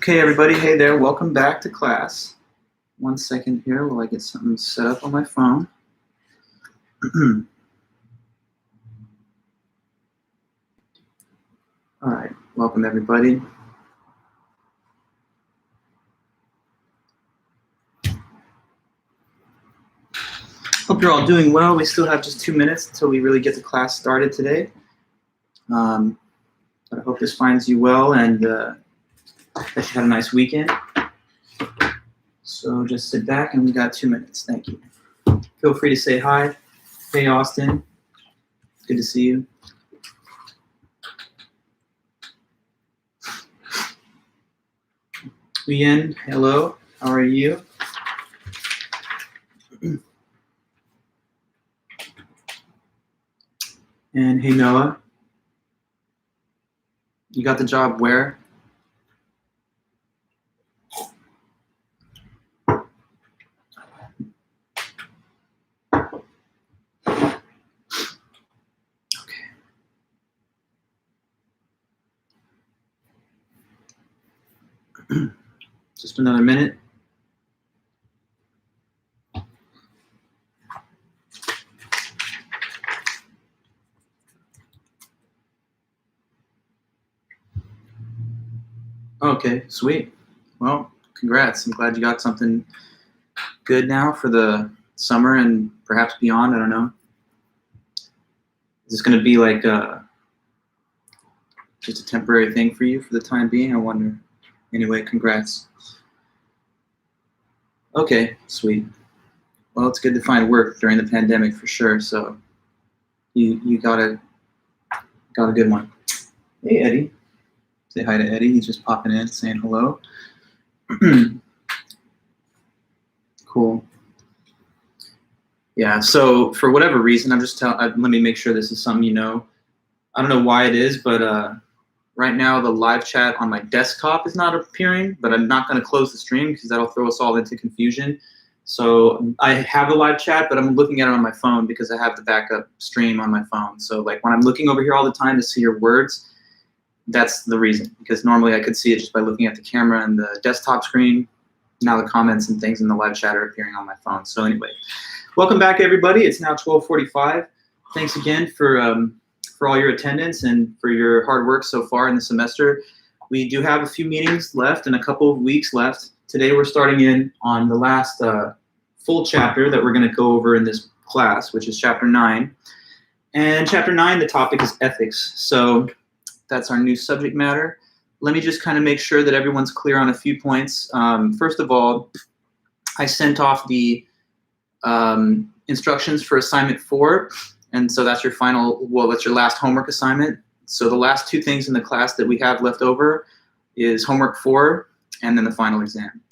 Okay, everybody. Hey there. Welcome back to class. 1 second here while I get something set up on my phone. All right. Welcome, everybody. Hope you're all doing well. We still have just 2 minutes until we really get the class started today. But I hope this finds you well and that you had a nice weekend. So just sit back and we got 2 minutes. Thank you. Feel free to say hi. Hey, Austin. Good to see you. Ian, hello. How are you? And hey, Noah. You got the job where? Just another minute. Okay, sweet. Well, congrats. I'm glad you got something good now for the summer and perhaps beyond. I don't know. Is this going to be like just a temporary thing for you for the time being? I wonder. Anyway, congrats. Okay, sweet. Well, it's good to find work during the pandemic for sure. So you got a good one. Hey, Eddie. Say hi to Eddie. He's just popping in, saying hello. Cool. Yeah. So for whatever reason, let me make sure this is something you know. I don't know why it is, but right now the live chat on my desktop is not appearing. But I'm not going to close the stream because that'll throw us all into confusion. So I have a live chat, but I'm looking at it on my phone because I have the backup stream on my phone. So like when I'm looking over here all the time to see your words, that's the reason. Because normally I could see it just by looking at the camera and the desktop screen. Now the comments and things in the live chat are appearing on my phone. So anyway, welcome back, everybody. It's now 12:45. Thanks again for all your attendance and for your hard work so far in the semester. We do have a few meetings left and a couple of weeks left. Today we're starting in on the last full chapter that we're going to go over in this class, which is chapter 9. And chapter 9, the topic is ethics. So that's our new subject matter. Let me just kind of make sure that everyone's clear on a few points. First of all, I sent off the instructions for assignment 4. And so that's your that's your last homework assignment. So the last 2 things in the class that we have left over is homework 4 and then the final exam.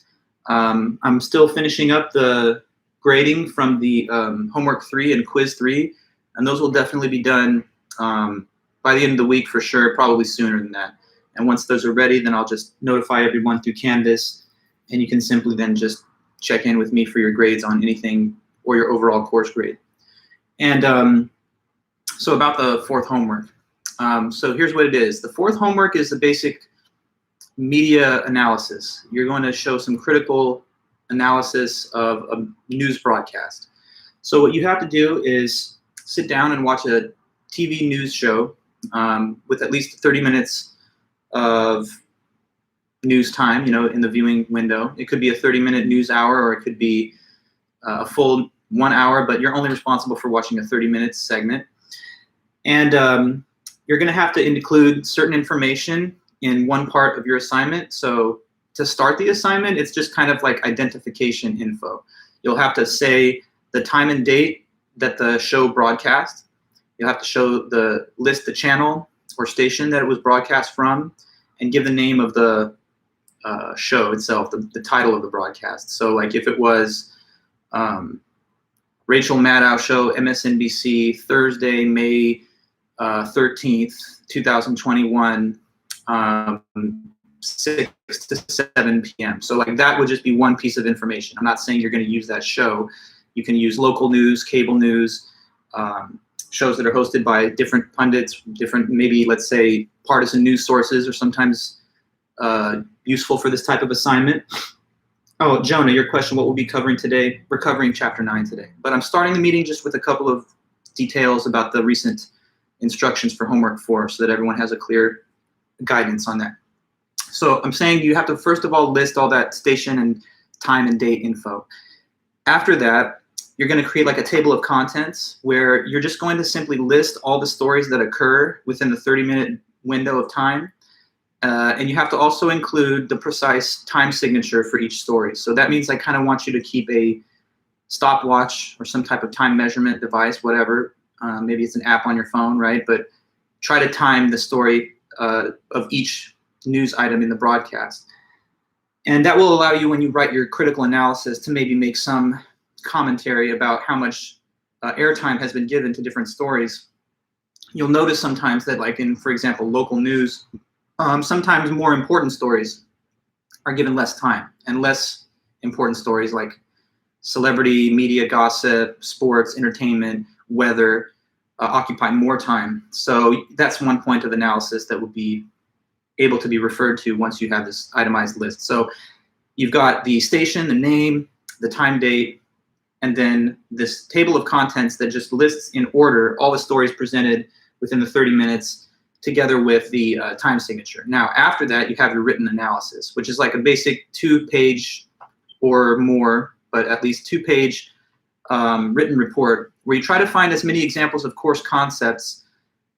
I'm still finishing up the grading from the homework 3 and quiz 3, and those will definitely be done by the end of the week for sure, probably sooner than that. And once those are ready, then I'll just notify everyone through Canvas, and you can simply then just check in with me for your grades on anything or your overall course grade. And so about the 4th homework. So here's what it is. The 4th homework is the basic media analysis. You're going to show some critical analysis of a news broadcast. So what you have to do is sit down and watch a TV news show with at least 30 minutes of news time, in the viewing window. It could be a 30-minute news hour, or it could be a full 1 hour, but you're only responsible for watching a 30-minute segment. And you're going to have to include certain information in one part of your assignment. So to start the assignment, it's just kind of like identification info. You'll have to say the time and date that the show broadcast. You'll have to list the channel or station that it was broadcast from, and give the name of the show itself, the title of the broadcast. So like if it was Rachel Maddow Show, MSNBC, Thursday, May 13th, 2021, 6 to 7 p.m. So like that would just be one piece of information. I'm not saying you're going to use that show. You can use local news, cable news, shows that are hosted by different pundits, different, maybe let's say partisan news sources, or sometimes useful for this type of assignment. Oh, Jonah, your question, what we'll be covering today? We're covering Chapter 9 today. But I'm starting the meeting just with a couple of details about the recent instructions for Homework 4 so that everyone has a clear guidance on that. So I'm saying you have to, first of all, list all that station and time and date info. After that, you're going to create like a table of contents where you're just going to simply list all the stories that occur within the 30-minute window of time. And you have to also include the precise time signature for each story. So that means I kind of want you to keep a stopwatch or some type of time measurement device, whatever. Maybe it's an app on your phone, right? But try to time the story of each news item in the broadcast. And that will allow you, when you write your critical analysis, to maybe make some commentary about how much airtime has been given to different stories. You'll notice sometimes that, like in, for example, local news, sometimes more important stories are given less time, and less important stories like celebrity, media gossip, sports, entertainment, weather occupy more time. So that's one point of analysis that will be able to be referred to once you have this itemized list. So you've got the station, the name, the time, date, and then this table of contents that just lists in order all the stories presented within the 30 minutes together with the time signature. Now, after that, you have your written analysis, which is like a basic 2-page or more, but at least 2-page written report where you try to find as many examples of course concepts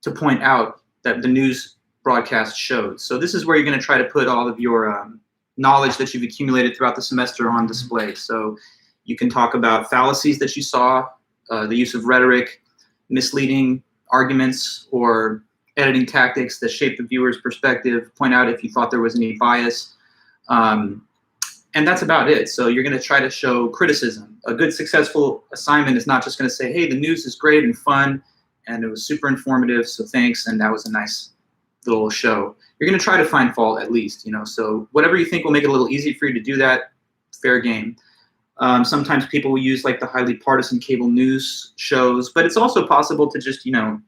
to point out that the news broadcast showed. So this is where you're going to try to put all of your knowledge that you've accumulated throughout the semester on display. So you can talk about fallacies that you saw, the use of rhetoric, misleading arguments, or editing tactics that shape the viewer's perspective, point out if you thought there was any bias. And that's about it. So you're going to try to show criticism. A good successful assignment is not just going to say, hey, the news is great and fun, and it was super informative, so thanks, and that was a nice little show. You're going to try to find fault at least, you know. So whatever you think will make it a little easy for you to do that, fair game. Sometimes people will use like the highly partisan cable news shows, but it's also possible to just, you know,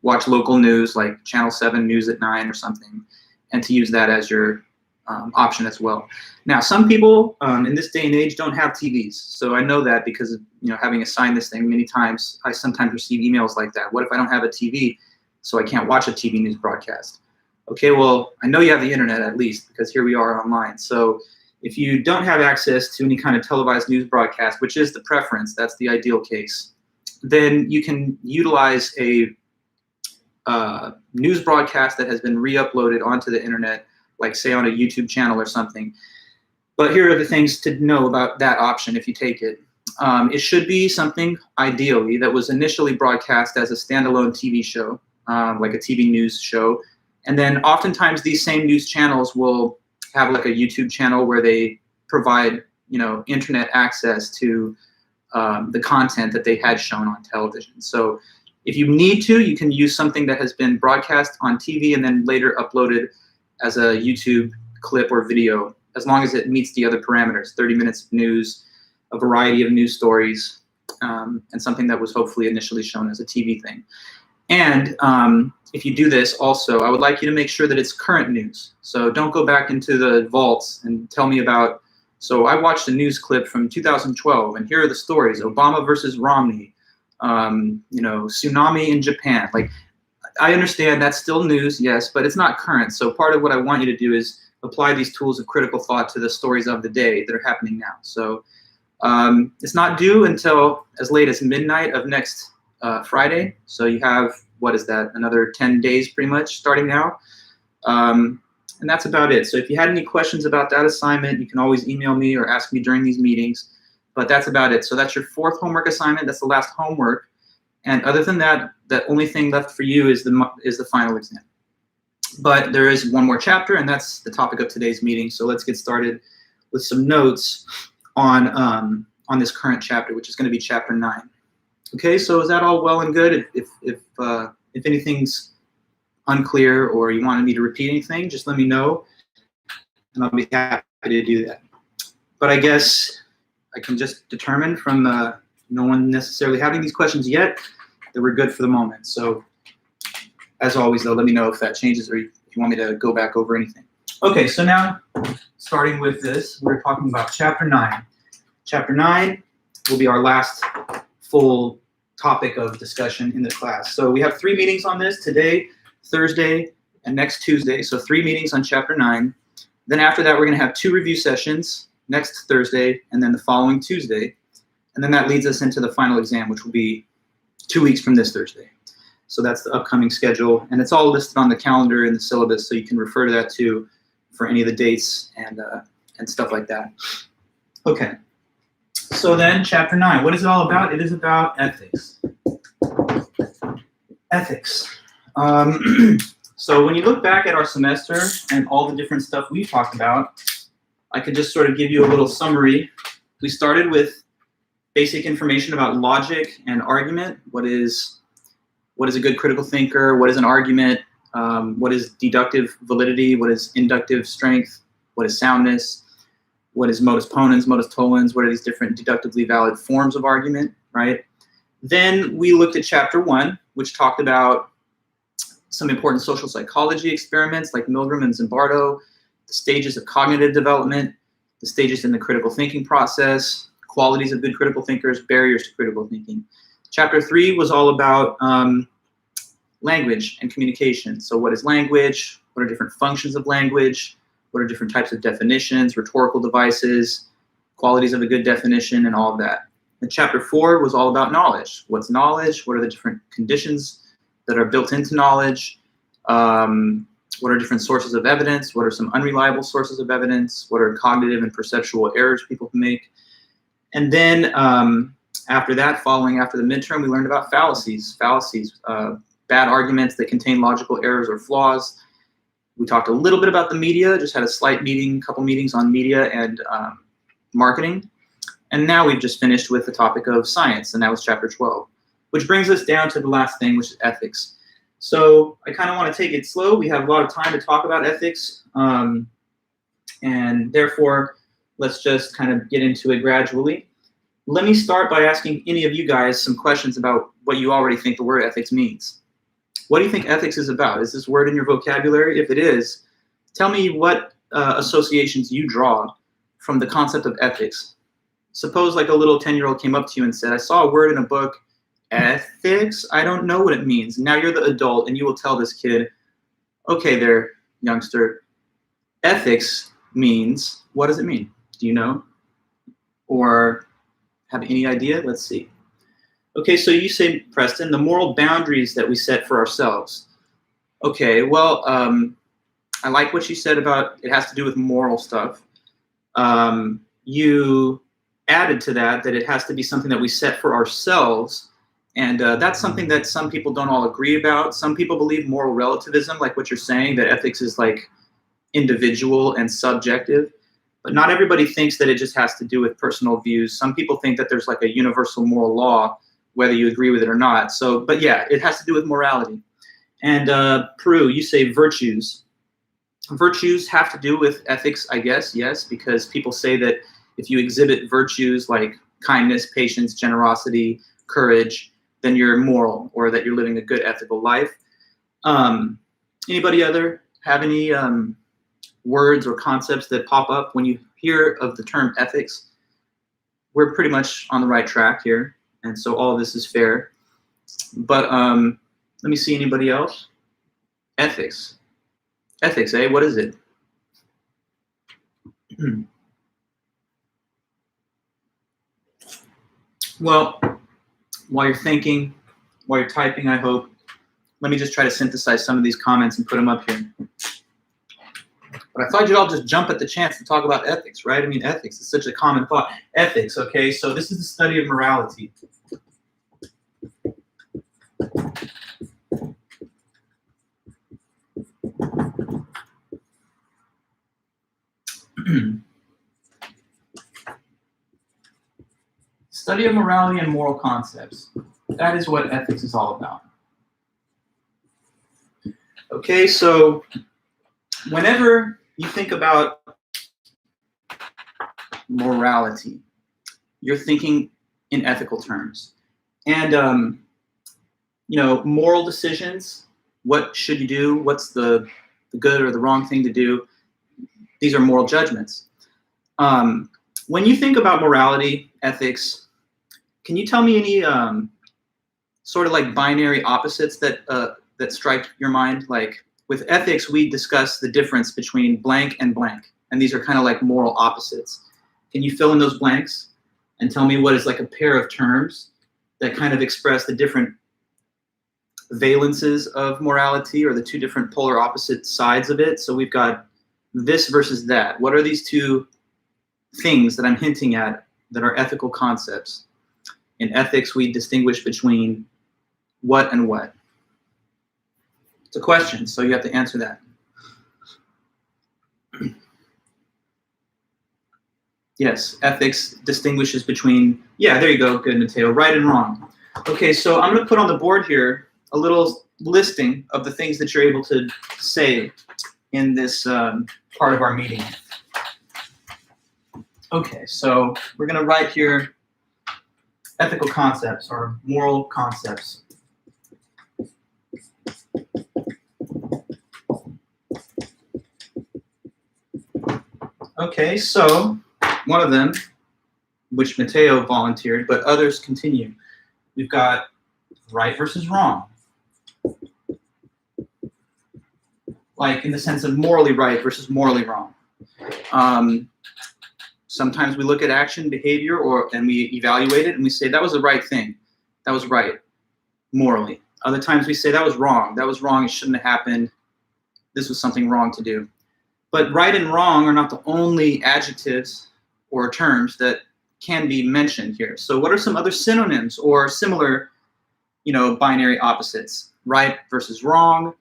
watch local news like Channel 7 News at 9 or something, and to use that as your option as well. Now, some people in this day and age don't have TVs. So I know that because of, you know, having assigned this thing many times, I sometimes receive emails like that. What if I don't have a TV, so I can't watch a TV news broadcast? Okay, well, I know you have the internet at least, because here we are online. So if you don't have access to any kind of televised news broadcast, which is the preference, that's the ideal case, then you can utilize a news broadcast that has been re-uploaded onto the internet, like say on a YouTube channel or something. But here are the things to know about that option if you take it. It should be something, ideally, that was initially broadcast as a standalone TV show, like a TV news show. And then oftentimes these same news channels will have like a YouTube channel where they provide, you know, internet access to the content that they had shown on television. So if you need to, you can use something that has been broadcast on TV and then later uploaded as a YouTube clip or video, as long as it meets the other parameters, 30 minutes of news, a variety of news stories, and something that was hopefully initially shown as a TV thing. And if you do this also, I would like you to make sure that it's current news. So don't go back into the vaults and tell me about, so I watched a news clip from 2012, and here are the stories, Obama versus Romney, you know, tsunami in Japan. Like, I understand that's still news, yes, but it's not current. So part of what I want you to do is apply these tools of critical thought to the stories of the day that are happening now. So it's not due until as late as midnight of next Friday. So you have, what is that, another 10 days pretty much starting now. And that's about it. So if you had any questions about that assignment, you can always email me or ask me during these meetings. But that's about it. So that's your 4th homework assignment. That's the last homework. And other than that, the only thing left for you is the final exam. But there is one more chapter, and that's the topic of today's meeting. So let's get started with some notes on this current chapter, which is going to be chapter 9. Okay, so is that all well and good? If anything's unclear or you wanted me to repeat anything, just let me know, and I'll be happy to do that. But I guess I can just determine from no one necessarily having these questions yet that we're good for the moment. So as always, though, let me know if that changes or if you want me to go back over anything. Okay, so now starting with this, we're talking about Chapter 9. Chapter 9 will be our last full topic of discussion in the class. So we have 3 meetings on this, today, Thursday, and next Tuesday. So 3 meetings on Chapter 9. Then after that, we're going to have 2 review sessions next Thursday and then the following Tuesday. And then that leads us into the final exam, which will be 2 weeks from this Thursday. So that's the upcoming schedule. And it's all listed on the calendar in the syllabus, so you can refer to that too for any of the dates and stuff like that. Okay. So then, Chapter 9, what is it all about? It is about ethics. Ethics. So when you look back at our semester and all the different stuff we talked about, I could just sort of give you a little summary. We started with basic information about logic and argument. What is a good critical thinker? What is an argument? What is deductive validity? What is inductive strength? What is soundness? What is modus ponens, modus tollens? What are these different deductively valid forms of argument, right? Then we looked at Chapter 1, which talked about some important social psychology experiments like Milgram and Zimbardo, the stages of cognitive development, the stages in the critical thinking process, qualities of good critical thinkers, barriers to critical thinking. Chapter 3 was all about language and communication. So what is language? What are different functions of language? What are different types of definitions, rhetorical devices, qualities of a good definition, and all of that. And Chapter 4 was all about knowledge. What's knowledge? What are the different conditions that are built into knowledge? What are different sources of evidence? What are some unreliable sources of evidence? What are cognitive and perceptual errors people can make? And then after that, following after the midterm, we learned about fallacies. Bad arguments that contain logical errors or flaws. We talked a little bit about the media, just had a slight meeting, couple meetings on media and marketing. And now we've just finished with the topic of science, and that was Chapter 12, which brings us down to the last thing, which is ethics. So I kind of want to take it slow. We have a lot of time to talk about ethics, and therefore, let's just kind of get into it gradually. Let me start by asking any of you guys some questions about what you already think the word ethics means. What do you think ethics is about? Is this word in your vocabulary? If it is, tell me what associations you draw from the concept of ethics. Suppose like a little 10-year-old came up to you and said, I saw a word in a book, ethics, I don't know what it means. Now you're the adult and you will tell this kid, okay there, youngster, ethics means, what does it mean? Do you know? Or have any idea? Let's see. Okay, so you say, Preston, the moral boundaries that we set for ourselves. Okay, well, I like what you said about it has to do with moral stuff. You added to that it has to be something that we set for ourselves. And that's something that some people don't all agree about. Some people believe moral relativism, like what you're saying, that ethics is like individual and subjective. But not everybody thinks that it just has to do with personal views. Some people think that there's like a universal moral law, whether you agree with it or not. So, but yeah, it has to do with morality. And Peru, you say virtues. Virtues have to do with ethics, I guess, yes, because people say that if you exhibit virtues like kindness, patience, generosity, courage, then you're moral, or that you're living a good ethical life. Anybody other have any words or concepts that pop up when you hear of the term ethics? We're pretty much on the right track here, and so all of this is fair. But let me see, anybody else? Ethics. Ethics, eh? What is it? Well, while you're thinking, while you're typing, I hope, let me just try to synthesize some of these comments and put them up here. But I thought you'd all just jump at the chance to talk about ethics, right? I mean, ethics is such a common thought. Ethics, okay, so this is the study of morality. Study of morality and moral concepts. That is what ethics is all about. Okay, so whenever you think about morality, you're thinking in ethical terms. And, you know, moral decisions, what should you do? What's the good or the wrong thing to do? These are moral judgments. When you think about morality, ethics, can you tell me any sort of like binary opposites that that strike your mind? Like with ethics, we discuss the difference between blank and blank, and these are kind of like moral opposites. Can you fill in those blanks and tell me what is like a pair of terms that kind of express the different valences of morality, or the two different polar opposite sides of it? So we've got this versus that. What are these two things that I'm hinting at that are ethical concepts? In ethics, we distinguish between what and what. It's a question, so you have to answer that. Yes, ethics distinguishes between, yeah, there you go, good, Mateo, right and wrong. Okay, so I'm going to put on the board here a little listing of the things that you're able to say in this part of our meeting. Okay, so we're going to write here ethical concepts or moral concepts. Okay, so one of them, which Mateo volunteered, but others continue. We've got right versus wrong. Like in the sense of morally right versus morally wrong. Sometimes we look at action, behavior, and we evaluate it and we say that was the right thing. That was right, morally. Other times we say that was wrong. That was wrong, it shouldn't have happened. This was something wrong to do. But right and wrong are not the only adjectives or terms that can be mentioned here. So what are some other synonyms or similar, binary opposites? Right versus wrong,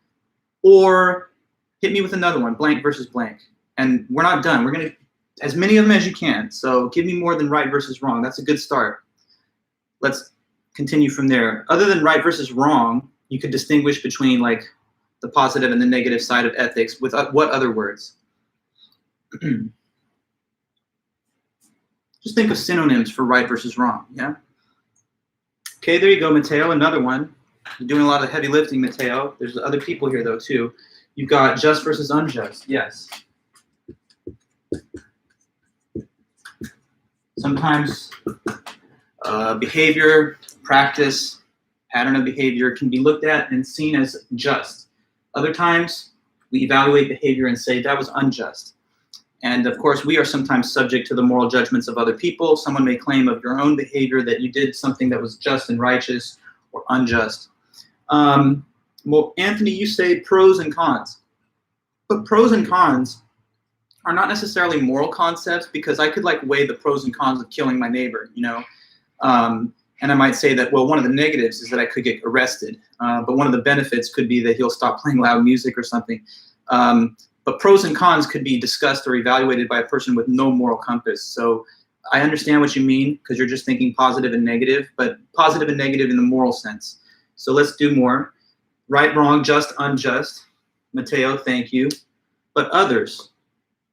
or hit me with another one, blank versus blank. And we're not done. We're going to, as many of them as you can. So give me more than right versus wrong. That's a good start. Let's continue from there. Other than right versus wrong, you could distinguish between like the positive and the negative side of ethics with what other words? Just think of synonyms for right versus wrong, yeah? Okay, there you go, Mateo, another one. You're doing a lot of heavy lifting, Mateo. There's other people here, though, too. You've got just versus unjust, yes. Sometimes behavior, practice, pattern of behavior can be looked at and seen as just. Other times, we evaluate behavior and say that was unjust. And of course, we are sometimes subject to the moral judgments of other people. Someone may claim of your own behavior that you did something that was just and righteous or unjust. Well, Anthony, you say pros and cons. But pros and cons are not necessarily moral concepts, because I could like weigh the pros and cons of killing my neighbor, and I might say that, well, one of the negatives is that I could get arrested, but one of the benefits could be that he'll stop playing loud music or something. But pros and cons could be discussed or evaluated by a person with no moral compass. So I understand what you mean, because you're just thinking positive and negative, but positive and negative in the moral sense. So let's do more. Right, wrong, just, unjust. Mateo, thank you. But others,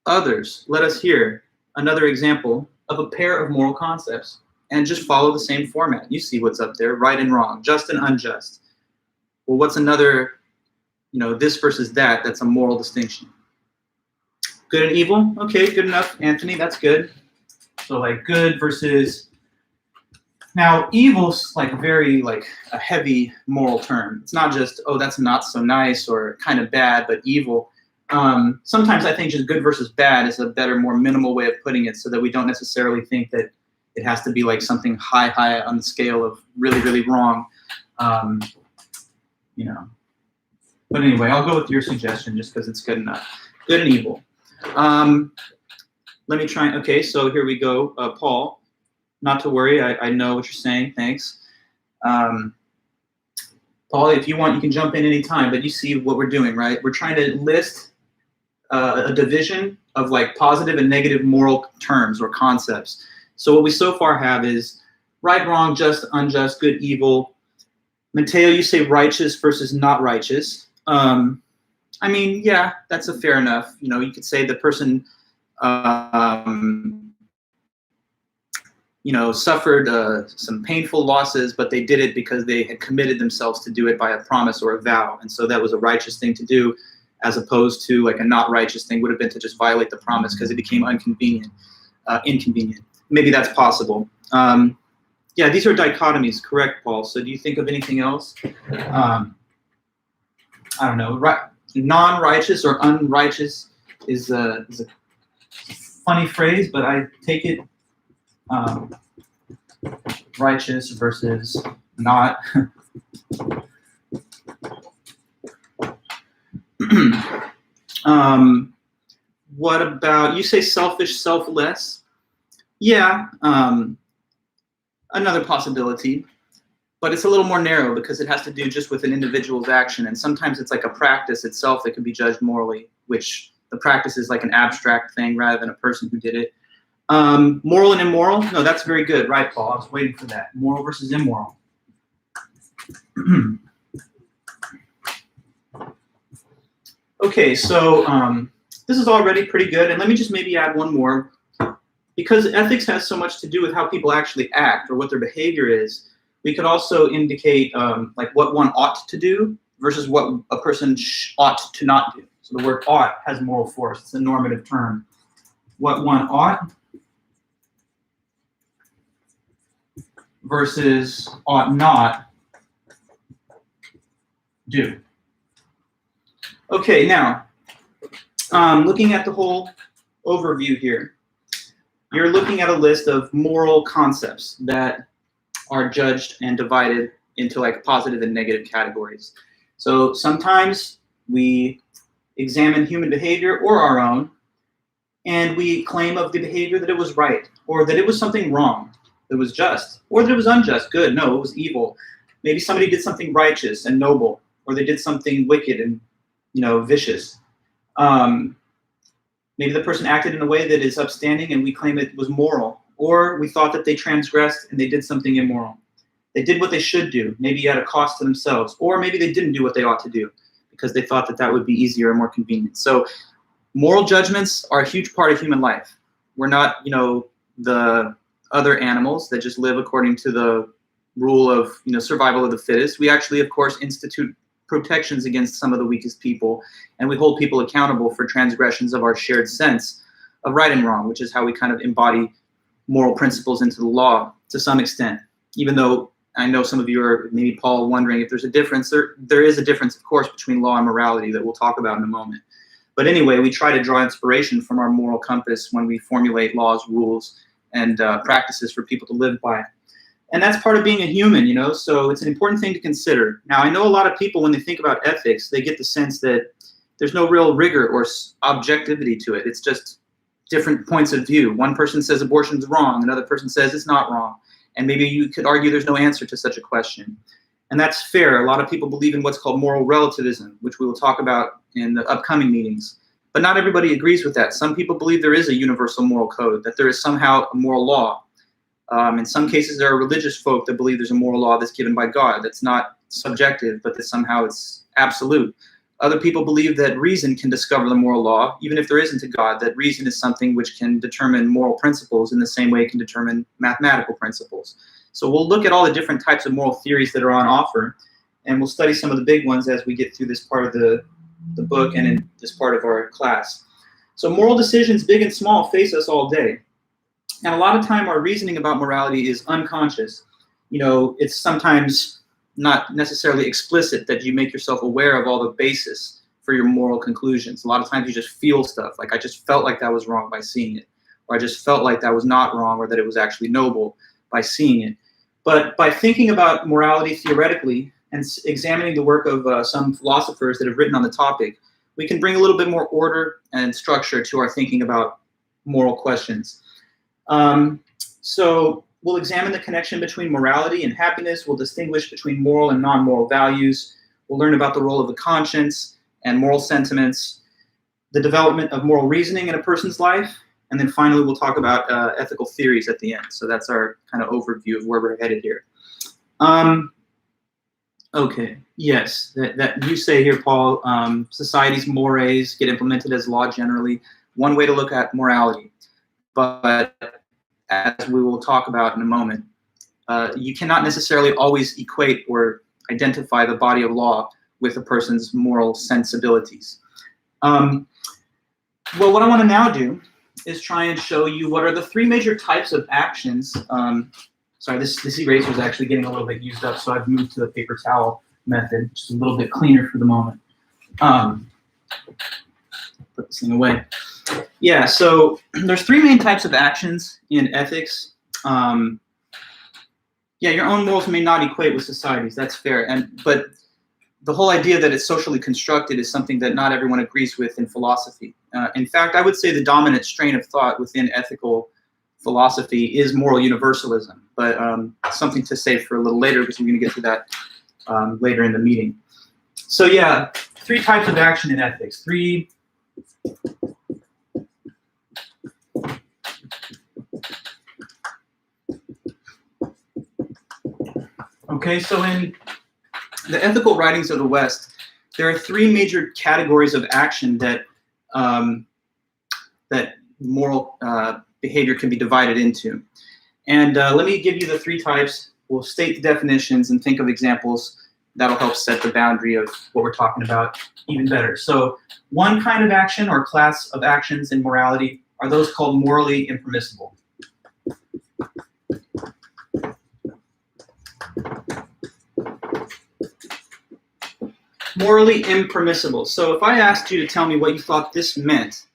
let us hear another example of a pair of moral concepts, and just follow the same format. You see what's up there, right and wrong, just and unjust. Well, what's another, this versus that, that's a moral distinction? Good and evil? Okay, good enough, Anthony, that's good. So like good versus, now evil's like very like a heavy moral term. It's not just, oh, that's not so nice or kind of bad, but evil. Sometimes I think just good versus bad is a better, more minimal way of putting it, so that we don't necessarily think that it has to be like something high on the scale of really, really wrong. But anyway, I'll go with your suggestion just because it's good enough. Good and evil. Let me try. Okay, so here we go. Paul, not to worry. I know what you're saying. Thanks. Paul, if you want, you can jump in anytime, but you see what we're doing, right? We're trying to list a division of like positive and negative moral terms or concepts. So what we so far have is right, wrong, just, unjust, good, evil. Mateo, you say righteous versus not righteous. I mean, yeah, that's a fair enough. You could say the person, suffered some painful losses, but they did it because they had committed themselves to do it by a promise or a vow. And so that was a righteous thing to do, as opposed to like a not righteous thing would have been to just violate the promise because it became inconvenient. Maybe that's possible. Yeah, these are dichotomies, correct, Paul? So do you think of anything else? I don't know. Non-righteous or unrighteous is a funny phrase, but I take it righteous versus not. What about, you say selfish, selfless? Yeah, another possibility, but it's a little more narrow because it has to do just with an individual's action, and sometimes it's like a practice itself that can be judged morally, which the practice is like an abstract thing rather than a person who did it. Moral and immoral? No, that's very good, right, Paul? I was waiting for that. Moral versus immoral. Okay, so this is already pretty good, and let me just maybe add one more. Because ethics has so much to do with how people actually act or what their behavior is, we could also indicate like what one ought to do versus what a person ought to not do. So the word ought has moral force. It's a normative term. What one ought versus ought not do. Okay, now, looking at the whole overview here, you're looking at a list of moral concepts that are judged and divided into like positive and negative categories. So sometimes we examine human behavior or our own, and we claim of the behavior that it was right, or that it was something wrong, that was just, or that it was unjust, good, no, it was evil. Maybe somebody did something righteous and noble, or they did something wicked and, vicious. Maybe the person acted in a way that is upstanding and we claim it was moral, or we thought that they transgressed and they did something immoral. They did what they should do, maybe at a cost to themselves, or maybe they didn't do what they ought to do because they thought that that would be easier and more convenient. So moral judgments are a huge part of human life. We're not, the other animals that just live according to the rule of, survival of the fittest. We actually, of course, institute protections against some of the weakest people, and we hold people accountable for transgressions of our shared sense of right and wrong, which is how we kind of embody moral principles into the law to some extent. Even though I know some of you are, maybe Paul, wondering if there's a difference. There is a difference, of course, between law and morality that we'll talk about in a moment. But anyway, we try to draw inspiration from our moral compass when we formulate laws, rules, and practices for people to live by. And that's part of being a human, so it's an important thing to consider. Now, I know a lot of people, when they think about ethics, they get the sense that there's no real rigor or objectivity to it. It's just different points of view. One person says abortion's wrong, another person says it's not wrong. And maybe you could argue there's no answer to such a question. And that's fair. A lot of people believe in what's called moral relativism, which we will talk about in the upcoming meetings. But not everybody agrees with that. Some people believe there is a universal moral code, that there is somehow a moral law. In some cases, there are religious folk that believe there's a moral law that's given by God that's not subjective, but that somehow it's absolute. Other people believe that reason can discover the moral law, even if there isn't a God, that reason is something which can determine moral principles in the same way it can determine mathematical principles. So we'll look at all the different types of moral theories that are on offer, and we'll study some of the big ones as we get through this part of the book and in this part of our class. So moral decisions, big and small, face us all day. And a lot of time our reasoning about morality is unconscious. It's sometimes not necessarily explicit that you make yourself aware of all the basis for your moral conclusions. A lot of times you just feel stuff, like I just felt like that was wrong by seeing it, or I just felt like that was not wrong, or that it was actually noble by seeing it. But by thinking about morality theoretically and examining the work of some philosophers that have written on the topic, we can bring a little bit more order and structure to our thinking about moral questions. So we'll examine the connection between morality and happiness. We'll distinguish between moral and non-moral values. We'll learn about the role of the conscience and moral sentiments, the development of moral reasoning in a person's life, and then finally we'll talk about ethical theories at the end. So that's our kind of overview of where we're headed here. Okay, yes, that you say here, Paul, society's mores get implemented as law generally. One way to look at morality. But as we will talk about in a moment, you cannot necessarily always equate or identify the body of law with a person's moral sensibilities. Well, what I want to now do is try and show you what are the three major types of actions. Sorry, this eraser is actually getting a little bit used up, so I've moved to the paper towel method, which is a little bit cleaner for the moment. Put this thing away. Yeah, so there's three main types of actions in ethics. Yeah, your own morals may not equate with society's. That's fair, but the whole idea that it's socially constructed is something that not everyone agrees with in philosophy. In fact, I would say the dominant strain of thought within ethical philosophy is moral universalism, but something to say for a little later because we're going to get to that later in the meeting. So yeah, three types of action in ethics. Okay, so in the ethical writings of the West, there are three major categories of action that that moral behavior can be divided into. And let me give you the three types. We'll state the definitions and think of examples that'll help set the boundary of what we're talking about even better. So one kind of action or class of actions in morality are those called morally impermissible. Morally impermissible. So if I asked you to tell me what you thought this meant,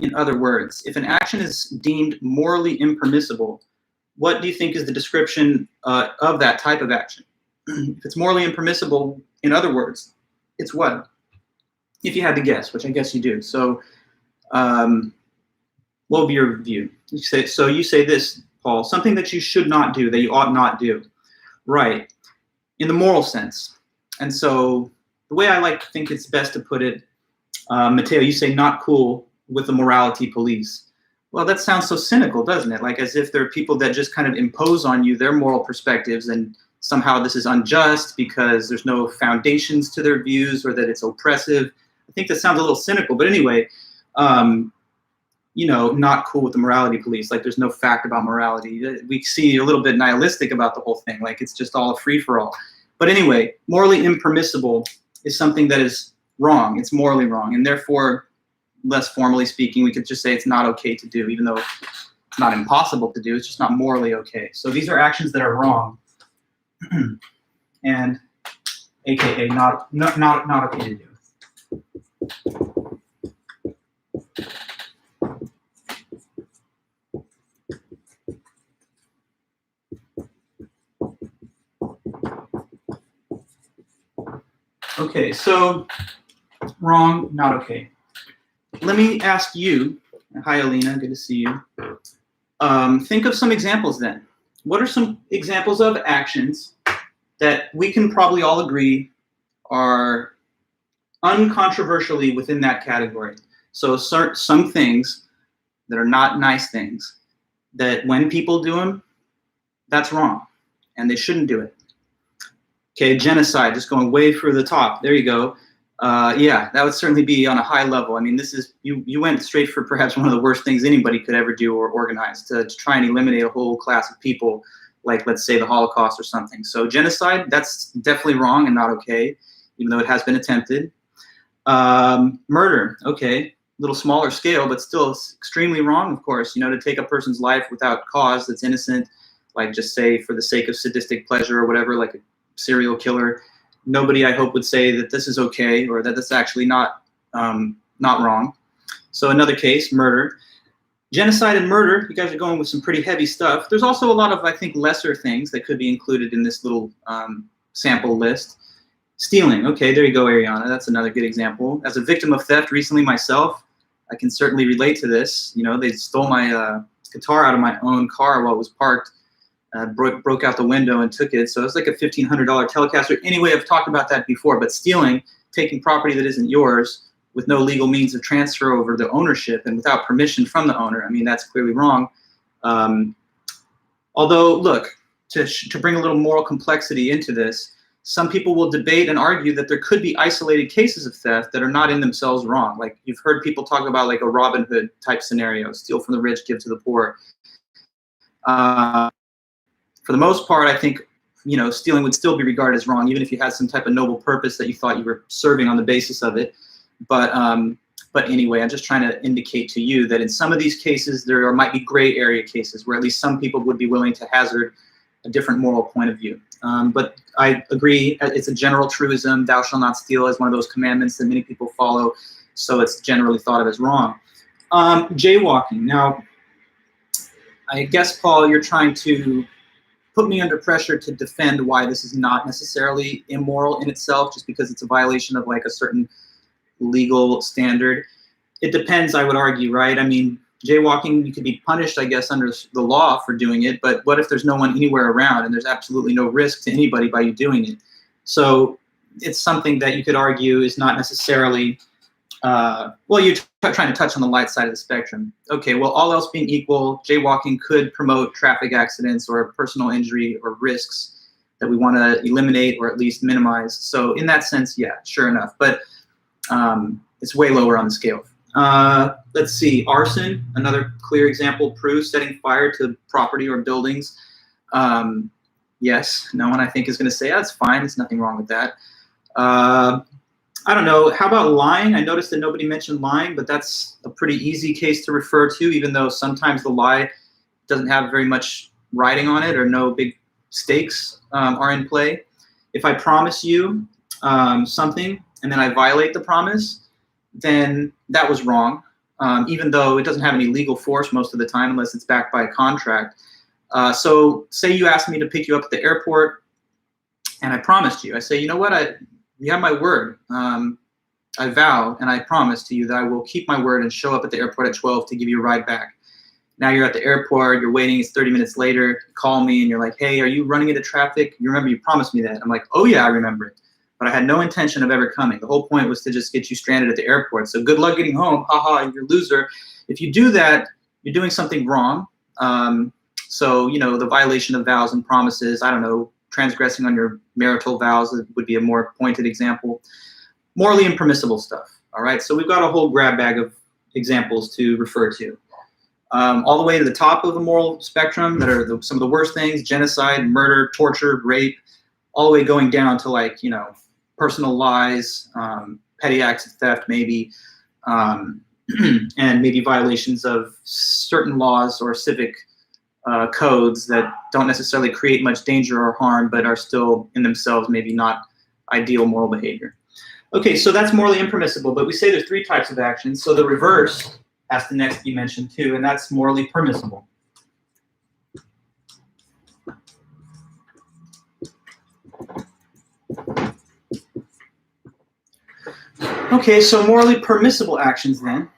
in other words, if an action is deemed morally impermissible, what do you think is the description of that type of action? If it's morally impermissible, in other words, it's what? If you had to guess, which I guess you do. So what would be your view? You say this, Paul, something that you should not do, that you ought not do. Right, in the moral sense. And so the way I like to think it's best to put it, Matteo, you say not cool with the morality police. Well, that sounds so cynical, doesn't it? Like as if there are people that just kind of impose on you their moral perspectives and somehow this is unjust because there's no foundations to their views or that it's oppressive. I think that sounds a little cynical, but anyway, you know, not cool with the morality police. Like there's no fact about morality. We see a little bit nihilistic about the whole thing. Like it's just all a free-for-all. But anyway, morally impermissible is something that is wrong. It's morally wrong. And therefore, less formally speaking, we could just say it's not okay to do, even though it's not impossible to do. It's just not morally okay. So these are actions that are wrong. And AKA not okay to do. Okay, so wrong, not okay. Let me ask you, hi Alina, good to see you. Think of some examples then. What are some examples of actions that we can probably all agree are uncontroversially within that category? So some things that are not nice things, that when people do them, that's wrong, and they shouldn't do it. Okay, genocide, just going way for the top. There you go. Yeah, that would certainly be on a high level. I mean, this is, you went straight for perhaps one of the worst things anybody could ever do or organize, to try and eliminate a whole class of people, like let's say the Holocaust or something. So genocide, that's definitely wrong and not okay, even though it has been attempted. Murder, okay, a little smaller scale, but still extremely wrong, of course. You know, to take a person's life without cause that's innocent, like just say for the sake of sadistic pleasure or whatever, like a serial killer. Nobody, I hope, would say that this is okay or that that's actually not wrong. So another case, murder. Genocide and murder, you guys are going with some pretty heavy stuff. There's also a lot of, I think, lesser things that could be included in this little sample list. Stealing, okay, there you go, Ariana. That's another good example. As a victim of theft recently myself, I can certainly relate to this. You know, they stole my guitar out of my own car while it was parked. Broke out the window and took it. So it's like a $1,500 Telecaster. Anyway, I've talked about that before, but stealing, taking property that isn't yours with no legal means of transfer over the ownership and without permission from the owner, I mean, that's clearly wrong. Although, look, to bring a little moral complexity into this, some people will debate and argue that there could be isolated cases of theft that are not in themselves wrong. Like you've heard people talk about like a Robin Hood type scenario, steal from the rich, give to the poor. For the most part, I think, you know, stealing would still be regarded as wrong, even if you had some type of noble purpose that you thought you were serving on the basis of it. But But anyway, I'm just trying to indicate to you that in some of these cases, there might be gray area cases where at least some people would be willing to hazard a different moral point of view. But I agree, it's a general truism. Thou shalt not steal is one of those commandments that many people follow, so it's generally thought of as wrong. Jaywalking. Now, I guess, Paul, you're trying to put me under pressure to defend why this is not necessarily immoral in itself, just because it's a violation of like a certain legal standard. It depends, I would argue, right? I mean, jaywalking, you could be punished, I guess, under the law for doing it, but what if there's no one anywhere around and there's absolutely no risk to anybody by you doing it? So it's something that you could argue is not necessarily, well, you're trying to touch on the light side of the spectrum. Okay, well, all else being equal, jaywalking could promote traffic accidents or personal injury or risks that we want to eliminate or at least minimize. So in that sense, yeah, sure enough. But it's way lower on the scale. Let's see, arson, another clear example, proves setting fire to property or buildings. Yes, no one I think is going to say that's fine. There's nothing wrong with that. I don't know. How about lying? I noticed that nobody mentioned lying, but that's a pretty easy case to refer to, even though sometimes the lie doesn't have very much writing on it or no big stakes are in play. If I promise you something and then I violate the promise, then that was wrong, even though it doesn't have any legal force most of the time unless it's backed by a contract. So say you asked me to pick you up at the airport and I promised you. I say, you know what, you have my word. I vow and I promise to you that I will keep my word and show up at the airport at 12 to give you a ride back. Now you're at the airport, you're waiting, it's 30 minutes later, you call me and you're like, hey, are you running into traffic? You remember you promised me that. I'm like, oh yeah, I remember it. But I had no intention of ever coming. The whole point was to just get you stranded at the airport. So good luck getting home, haha, you're a loser. If you do that, you're doing something wrong. So, you know, the violation of vows and promises, I don't know, transgressing on your marital vows would be a more pointed example. Morally impermissible stuff, all right? So we've got a whole grab bag of examples to refer to. All the way to the top of the moral spectrum that are some of the worst things, genocide, murder, torture, rape, all the way going down to like, you know, personal lies, petty acts of theft maybe, and maybe violations of certain laws or civic codes that don't necessarily create much danger or harm, but are still in themselves maybe not ideal moral behavior. Okay, so that's morally impermissible, but we say there's three types of actions, so the reverse has to next be mentioned too, and that's morally permissible. Okay, so morally permissible actions then.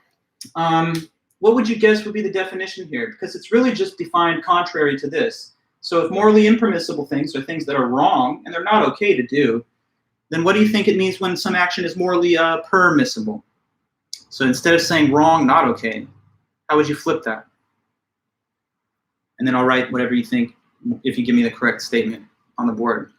What would you guess would be the definition here? Because it's really just defined contrary to this. So if morally impermissible things are things that are wrong and they're not okay to do, then what do you think it means when some action is morally permissible? So instead of saying wrong, not okay, how would you flip that? And then I'll write whatever you think if you give me the correct statement on the board.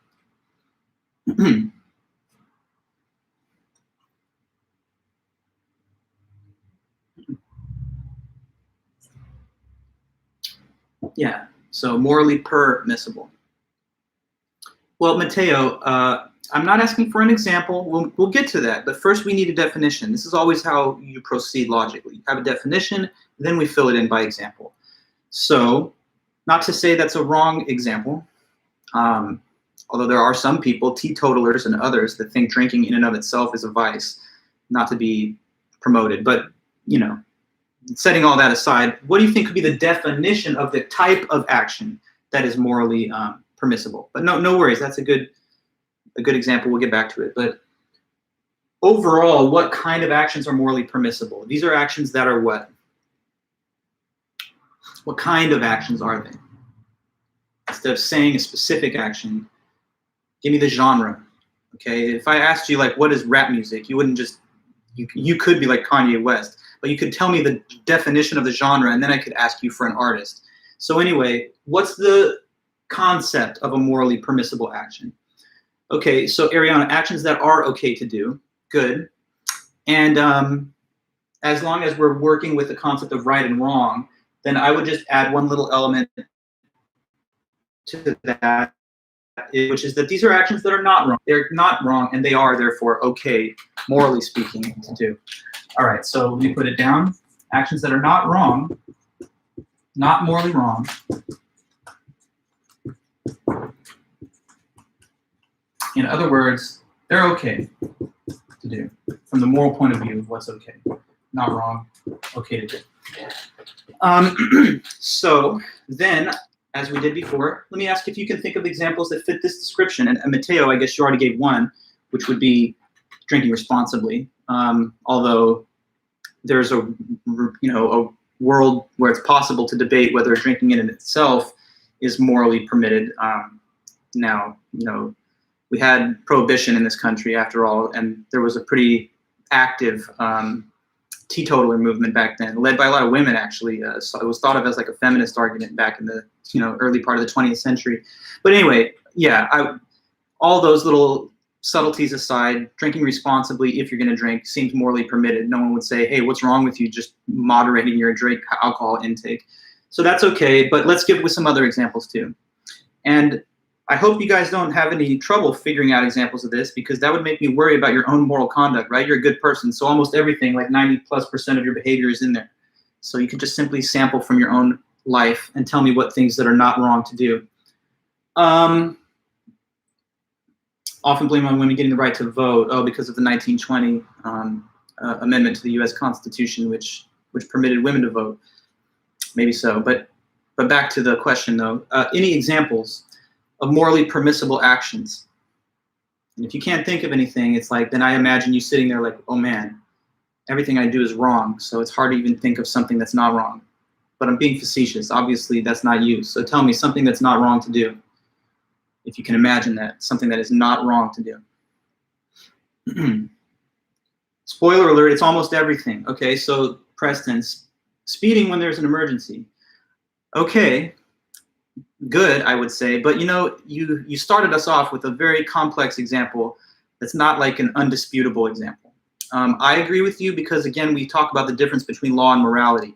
Yeah, so morally permissible. Well, Matteo, I'm not asking for an example. We'll get to that, but first we need a definition. This is always how you proceed logically. You have a definition, then we fill it in by example. So, not to say that's a wrong example, although there are some people, teetotalers and others, that think drinking in and of itself is a vice, not to be promoted. But, you know, setting all that aside, what do you think could be the definition of the type of action that is morally permissible? But no worries, that's a good example. We'll get back to it. But overall, what kind of actions are morally permissible? These are actions that are what? What kind of actions are they? Instead of saying a specific action, give me the genre. Okay, if I asked you like, what is rap music? You wouldn't just, you could be like Kanye West, but you could tell me the definition of the genre, and then I could ask you for an artist. So anyway, what's the concept of a morally permissible action? Okay, so Ariana, actions that are okay to do, good. And as long as we're working with the concept of right and wrong, then I would just add one little element to that, which is that these are actions that are not wrong. They're not wrong, and they are therefore okay, morally speaking, to do. All right, so let me put it down. Actions that are not wrong, not morally wrong. In other words, they're okay to do from the moral point of view of what's okay. Not wrong, okay to do. So then, as we did before, let me ask if you can think of examples that fit this description. And Matteo, I guess you already gave one, which would be drinking responsibly. Although there's a world where it's possible to debate whether drinking in itself is morally permitted. Now, we had prohibition in this country after all, and there was a pretty active teetotaler movement back then, led by a lot of women actually. So it was thought of as like a feminist argument back in the early part of the 20th century. But anyway, yeah, all those little subtleties aside, drinking responsibly, if you're going to drink, seems morally permitted. No one would say, hey, what's wrong with you just moderating your alcohol intake? So that's okay, but let's give with some other examples too. And I hope you guys don't have any trouble figuring out examples of this, because that would make me worry about your own moral conduct, right? You're a good person, so almost everything, like 90+% of your behavior is in there. So you can just simply sample from your own life and tell me what things that are not wrong to do. Often blame on women getting the right to vote, because of the 1920 amendment to the U.S. Constitution, which permitted women to vote. Maybe so, but back to the question though. Any examples of morally permissible actions? And if you can't think of anything, it's like, then I imagine you sitting there like, oh man, everything I do is wrong, so it's hard to even think of something that's not wrong. But I'm being facetious. Obviously, that's not you. So tell me something that's not wrong to do. If you can imagine that, something that is not wrong to do. Spoiler alert, it's almost everything. Okay, so Preston, speeding when there's an emergency. Okay, good, I would say, but you started us off with a very complex example that's not like an undisputable example. I agree with you because, again, we talk about the difference between law and morality.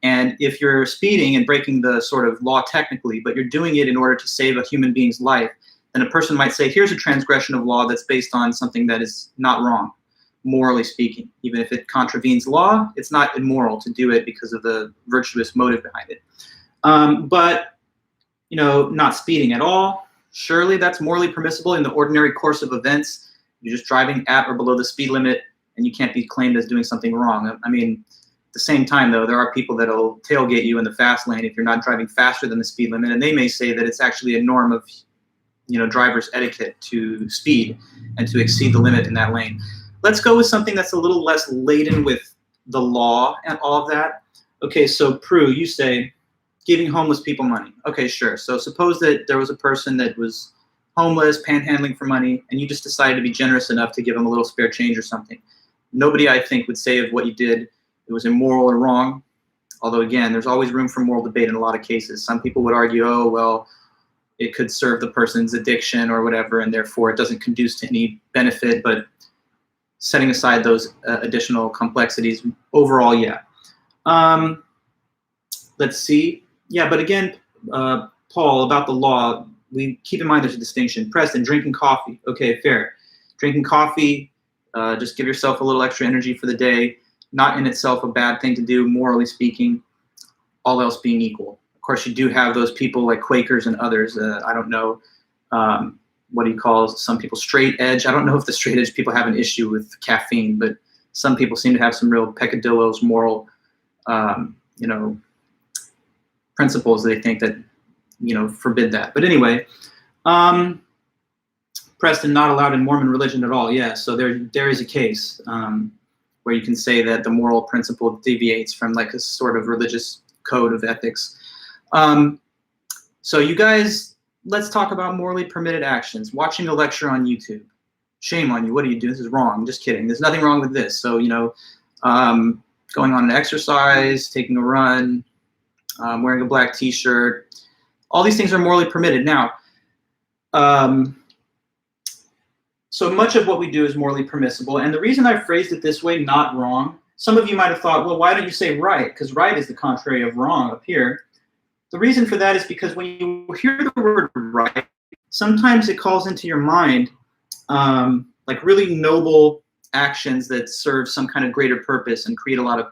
And if you're speeding and breaking the sort of law technically, but you're doing it in order to save a human being's life, then a person might say, here's a transgression of law that's based on something that is not wrong, morally speaking. Even if it contravenes law, it's not immoral to do it because of the virtuous motive behind it. But not speeding at all, surely that's morally permissible in the ordinary course of events. You're just driving at or below the speed limit, and you can't be claimed as doing something wrong. I mean, at the same time, though, there are people that'll tailgate you in the fast lane if you're not driving faster than the speed limit, and they may say that it's actually a norm of, driver's etiquette to speed and to exceed the limit in that lane. Let's go with something that's a little less laden with the law and all of that. Okay, so Prue, you say giving homeless people money. Okay, sure. So suppose that there was a person that was homeless, panhandling for money, and you just decided to be generous enough to give them a little spare change or something. Nobody, I think, would say of what you did it was immoral or wrong. Although, again, there's always room for moral debate in a lot of cases. Some people would argue, oh, well, it could serve the person's addiction or whatever, and therefore it doesn't conduce to any benefit. But setting aside those additional complexities, overall, yeah. Let's see. Yeah, but again, Paul, about the law, we keep in mind there's a distinction. Preston, drinking coffee. Okay, fair. Drinking coffee, just give yourself a little extra energy for the day. Not in itself a bad thing to do, morally speaking, all else being equal. Of course, you do have those people like Quakers and others. I don't know, what do you call some people, straight edge? I don't know if the straight edge people have an issue with caffeine, but some people seem to have some real peccadillos, moral, principles they think that, forbid that. But anyway, Preston, not allowed in Mormon religion at all. Yeah, so there is a case where you can say that the moral principle deviates from like a sort of religious code of ethics. So you guys, let's talk about morally permitted actions. Watching a lecture on YouTube. Shame on you. What are you doing? This is wrong. I'm just kidding. There's nothing wrong with this. So, going on an exercise, taking a run, wearing a black t-shirt, all these things are morally permitted. Now, so much of what we do is morally permissible. And the reason I phrased it this way, not wrong, some of you might have thought, well, why don't you say right? Because right is the contrary of wrong up here. The reason for that is because when you hear the word right, sometimes it calls into your mind like really noble actions that serve some kind of greater purpose and create a lot of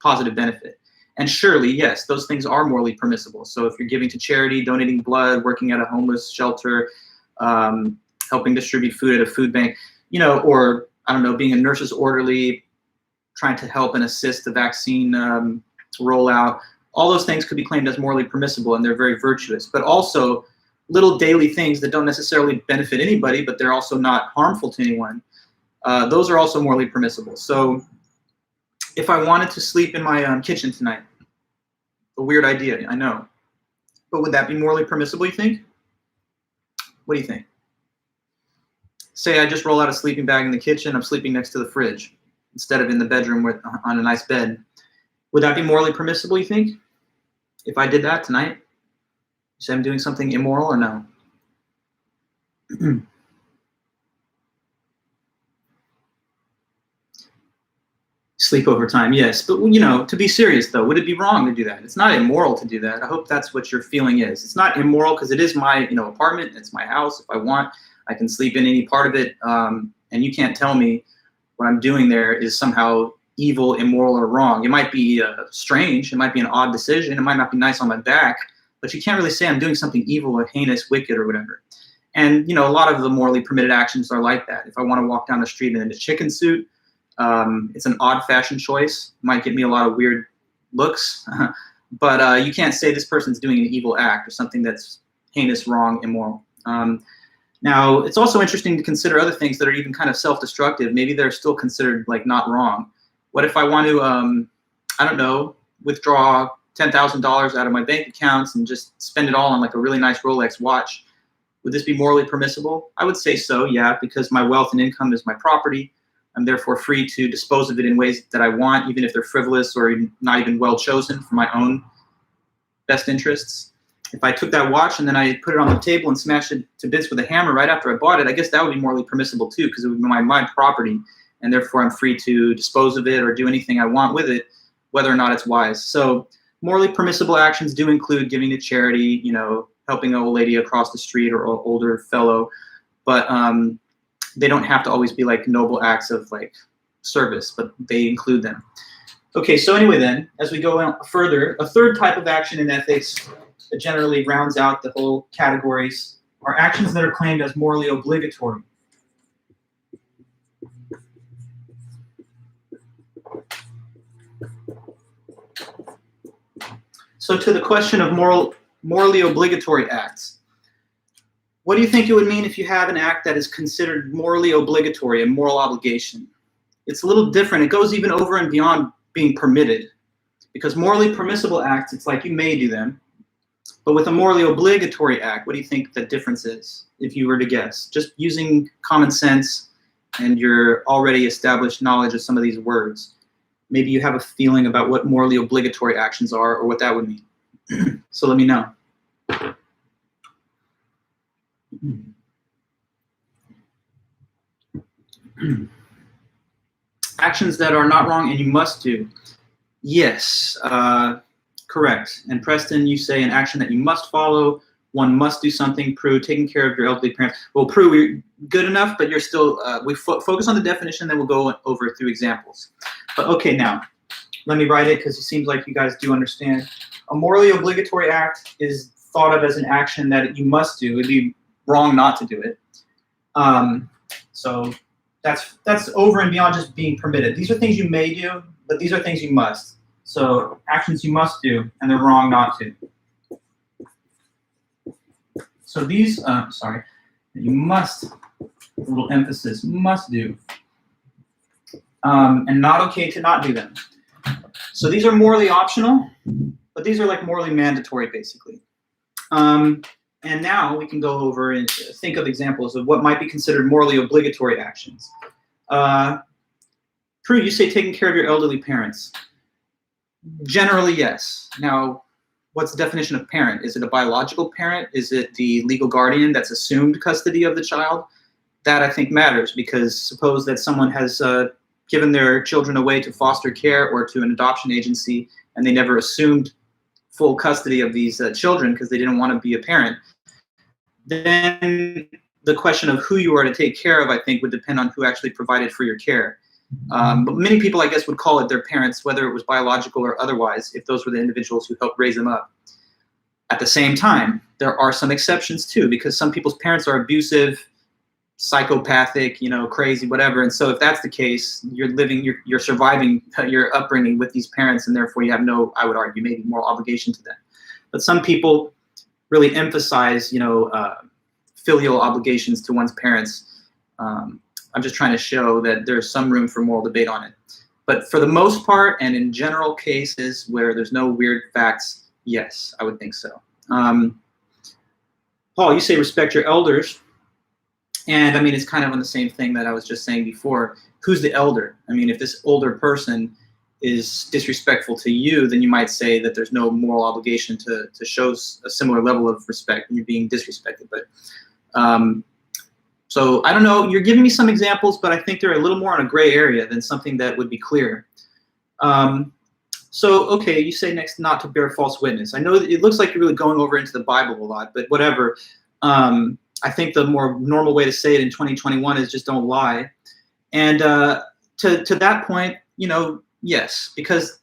positive benefit. And surely, yes, those things are morally permissible. So if you're giving to charity, donating blood, working at a homeless shelter, helping distribute food at a food bank, you know, or I don't know, being a nurse's orderly, trying to help and assist the vaccine rollout, all those things could be claimed as morally permissible, and they're very virtuous. But also little daily things that don't necessarily benefit anybody, but they're also not harmful to anyone. Those are also morally permissible. So if I wanted to sleep in my kitchen tonight, a weird idea, I know, but would that be morally permissible, you think? What do you think? Say I just roll out a sleeping bag in the kitchen, I'm sleeping next to the fridge instead of in the bedroom on a nice bed. Would that be morally permissible, you think? If I did that tonight? You say I'm doing something immoral or no? Sleepover time, yes. But, you know, to be serious, though, would it be wrong to do that? It's not immoral to do that. I hope that's what your feeling is. It's not immoral because it is my, you know, apartment. It's my house. If I want, I can sleep in any part of it. And you can't tell me what I'm doing there is somehow evil, immoral, or wrong. It might be strange. It might be an odd decision. It might not be nice on my back. But you can't really say I'm doing something evil or heinous, wicked, or whatever. And, you know, a lot of the morally permitted actions are like that. If I want to walk down the street in a chicken suit, it's an odd fashion choice. Might get me a lot of weird looks. But you can't say this person's doing an evil act or something that's heinous, wrong, immoral. Now, it's also interesting to consider other things that are even kind of self-destructive. Maybe they're still considered like not wrong. What if I want to, I don't know, withdraw $10,000 out of my bank accounts and just spend it all on like a really nice Rolex watch? Would this be morally permissible? I would say so, yeah, because my wealth and income is my property. I'm therefore free to dispose of it in ways that I want, even if they're frivolous or not even well chosen for my own best interests. If I took that watch and then I put it on the table and smashed it to bits with a hammer right after I bought it, I guess that would be morally permissible too, because it would be my property, and therefore I'm free to dispose of it or do anything I want with it, whether or not it's wise. So morally permissible actions do include giving to charity, you know, helping an old lady across the street or an older fellow, but they don't have to always be like noble acts of like service, but they include them. Okay, so anyway then, as we go on further, a third type of action in ethics that generally rounds out the whole categories are actions that are claimed as morally obligatory. So to the question of morally obligatory acts, what do you think it would mean if you have an act that is considered morally obligatory, a moral obligation? It's a little different. It goes even over and beyond being permitted, because morally permissible acts, it's like you may do them. But with a morally obligatory act, what do you think the difference is, if you were to guess? Just using common sense and your already established knowledge of some of these words. Maybe you have a feeling about what morally obligatory actions are or what that would mean. So let me know. Actions that are not wrong and you must do. Yes, correct. And Preston, you say an action that you must follow. One must do something. Prue, taking care of your elderly parents. Well, Prue, we're good enough, but you're still, we focus on the definition, then we'll go over through examples. But okay, now, let me write it because it seems like you guys do understand. A morally obligatory act is thought of as an action that you must do. It'd be wrong not to do it. So that's over and beyond just being permitted. These are things you may do, but these are things you must. So actions you must do, and they're wrong not to. So these, you must, a little emphasis, must do, and not okay to not do them. So these are morally optional, but these are like morally mandatory, basically. And now we can go over and think of examples of what might be considered morally obligatory actions. Prue, you say taking care of your elderly parents. Generally, yes. Now, what's the definition of parent? Is it a biological parent? Is it the legal guardian that's assumed custody of the child? That, I think, matters, because suppose that someone has given their children away to foster care or to an adoption agency, and they never assumed full custody of these children because they didn't want to be a parent. then the question of who you are to take care of, I think, would depend on who actually provided for your care. But many people, I guess, would call it their parents, whether it was biological or otherwise, if those were the individuals who helped raise them up. At the same time, there are some exceptions too, because some people's parents are abusive, psychopathic, crazy, whatever. And so if that's the case, you're surviving your upbringing with these parents, and therefore you have no, I would argue, maybe moral obligation to them. But some people really emphasize, filial obligations to one's parents. I'm just trying to show that there's some room for moral debate on it. But for the most part, and in general cases where there's no weird facts, yes, I would think so. Paul, you say respect your elders. And I mean, it's kind of on the same thing that I was just saying before. Who's the elder? I mean, if this older person is disrespectful to you, then you might say that there's no moral obligation to show a similar level of respect when you're being disrespected. But so I don't know, you're giving me some examples, but I think they're a little more in a gray area than something that would be clear. So, okay, you say next not to bear false witness. I know that it looks like you're really going over into the Bible a lot, but whatever. I think the more normal way to say it in 2021 is just don't lie. And to that point, yes, because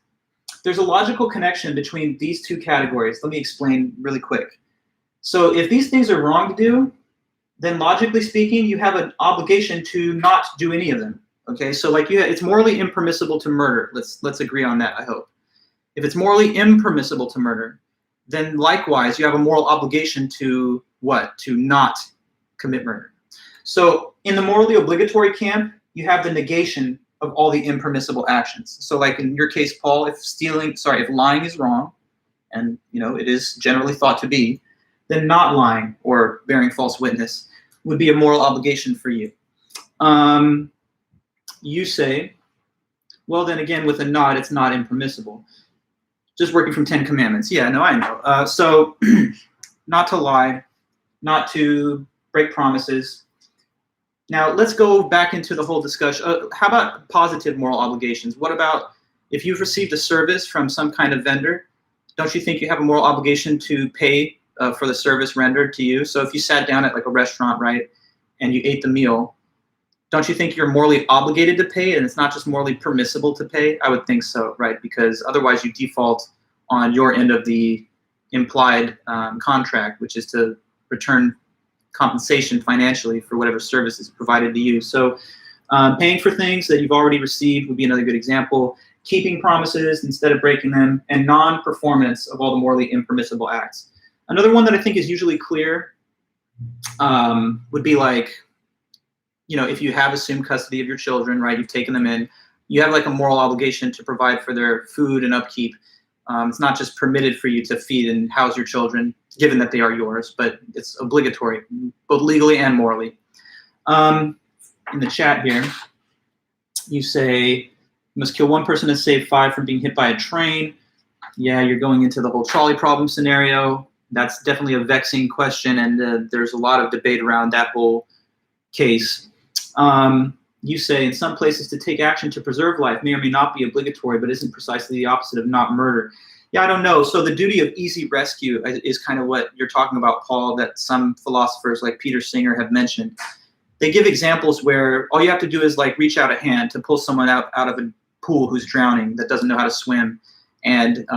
there's a logical connection between these two categories. Let me explain really quick. So if these things are wrong to do, then logically speaking, you have an obligation to not do any of them. Okay, so like it's morally impermissible to murder. Let's agree on that, I hope. If it's morally impermissible to murder, then likewise you have a moral obligation to what? To not commit murder. So in the morally obligatory camp, you have the negation of all the impermissible actions. So like in your case, Paul, if lying is wrong, and it is generally thought to be, then not lying or bearing false witness would be a moral obligation for you. You say, well, then again, with a not, it's not impermissible. Just working from 10 Commandments. Yeah, no, I know. So not to lie, not to break promises. Now, let's go back into the whole discussion. How about positive moral obligations? What about if you've received a service from some kind of vendor? Don't you think you have a moral obligation to pay for the service rendered to you? So if you sat down at like a restaurant, right, and you ate the meal, don't you think you're morally obligated to pay, and it's not just morally permissible to pay? I would think so, right? Because otherwise you default on your end of the implied contract, which is to return compensation financially for whatever service is provided to you. So paying for things that you've already received would be another good example. Keeping promises instead of breaking them, and non-performance of all the morally impermissible acts. Another one that I think is usually clear would be like, if you have assumed custody of your children, right, you've taken them in, you have like a moral obligation to provide for their food and upkeep. It's not just permitted for you to feed and house your children, given that they are yours, but it's obligatory, both legally and morally. In the chat here, you say, you must kill one person to save 5 from being hit by a train. Yeah, you're going into the whole trolley problem scenario. That's definitely a vexing question, and there's a lot of debate around that whole case. You say in some places to take action to preserve life may or may not be obligatory, but isn't precisely the opposite of not murder. Yeah, I don't know. So the duty of easy rescue is kind of what you're talking about, Paul, that some philosophers like Peter Singer have mentioned. They give examples where all you have to do is like reach out a hand to pull someone out of a pool who's drowning, that doesn't know how to swim. And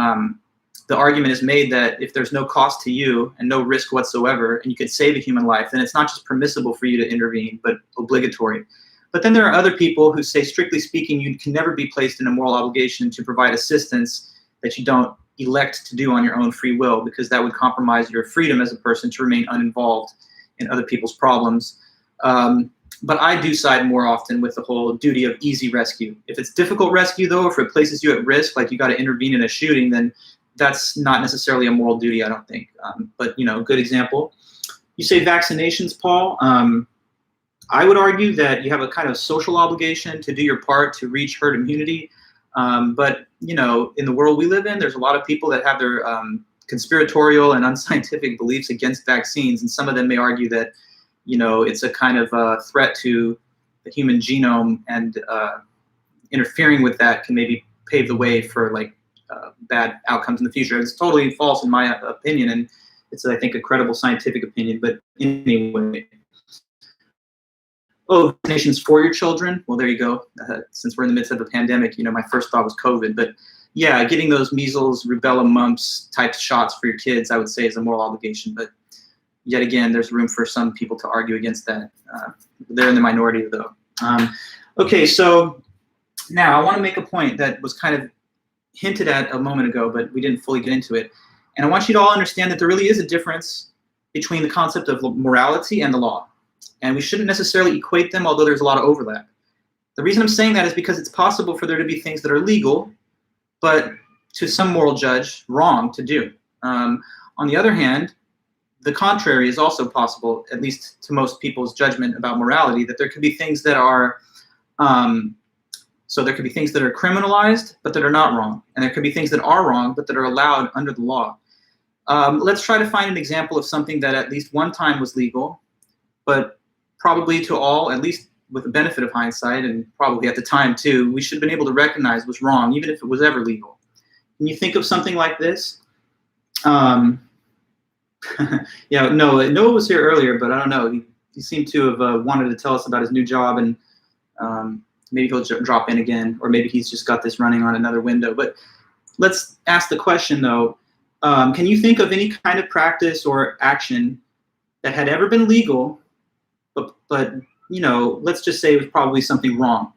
the argument is made that if there's no cost to you and no risk whatsoever, and you could save a human life, then it's not just permissible for you to intervene, but obligatory. But then there are other people who say, strictly speaking, you can never be placed in a moral obligation to provide assistance that you don't elect to do on your own free will, because that would compromise your freedom as a person to remain uninvolved in other people's problems. But I do side more often with the whole duty of easy rescue. If it's difficult rescue, though, if it places you at risk, like you got to intervene in a shooting, then that's not necessarily a moral duty, I don't think. But, good example. You say vaccinations, Paul. I would argue that you have a kind of social obligation to do your part to reach herd immunity. But, in the world we live in, there's a lot of people that have their conspiratorial and unscientific beliefs against vaccines. And some of them may argue that, it's a kind of threat to the human genome, and interfering with that can maybe pave the way for bad outcomes in the future. It's totally false in my opinion, and It's, I think, a credible scientific opinion, but anyway. Oh, vaccinations for your children? Well, there you go. Since we're in the midst of a pandemic, my first thought was COVID. But yeah, getting those measles, rubella, mumps type shots for your kids, I would say, is a moral obligation. But yet again, there's room for some people to argue against that. They're in the minority, though. Okay, so now I want to make a point that was kind of hinted at a moment ago, but we didn't fully get into it. And I want you to all understand that there really is a difference between the concept of morality and the law. And we shouldn't necessarily equate them, although there's a lot of overlap. The reason I'm saying that is because it's possible for there to be things that are legal, but to some moral judge, wrong to do. On the other hand, the contrary is also possible, at least to most people's judgment about morality, that there could be things that are, so there could be things that are criminalized, but that are not wrong. And there could be things that are wrong, but that are allowed under the law. Let's try to find an example of something that at least one time was legal, but probably to all, at least with the benefit of hindsight, and probably at the time too, we should have been able to recognize was wrong, even if it was ever legal. Can you think of something like this? Yeah, Noah was here earlier, but I don't know. He seemed to have wanted to tell us about his new job, and maybe he'll drop in again, or maybe he's just got this running on another window. But let's ask the question, though. Can you think of any kind of practice or action that had ever been legal, but let's just say it was probably something wrong?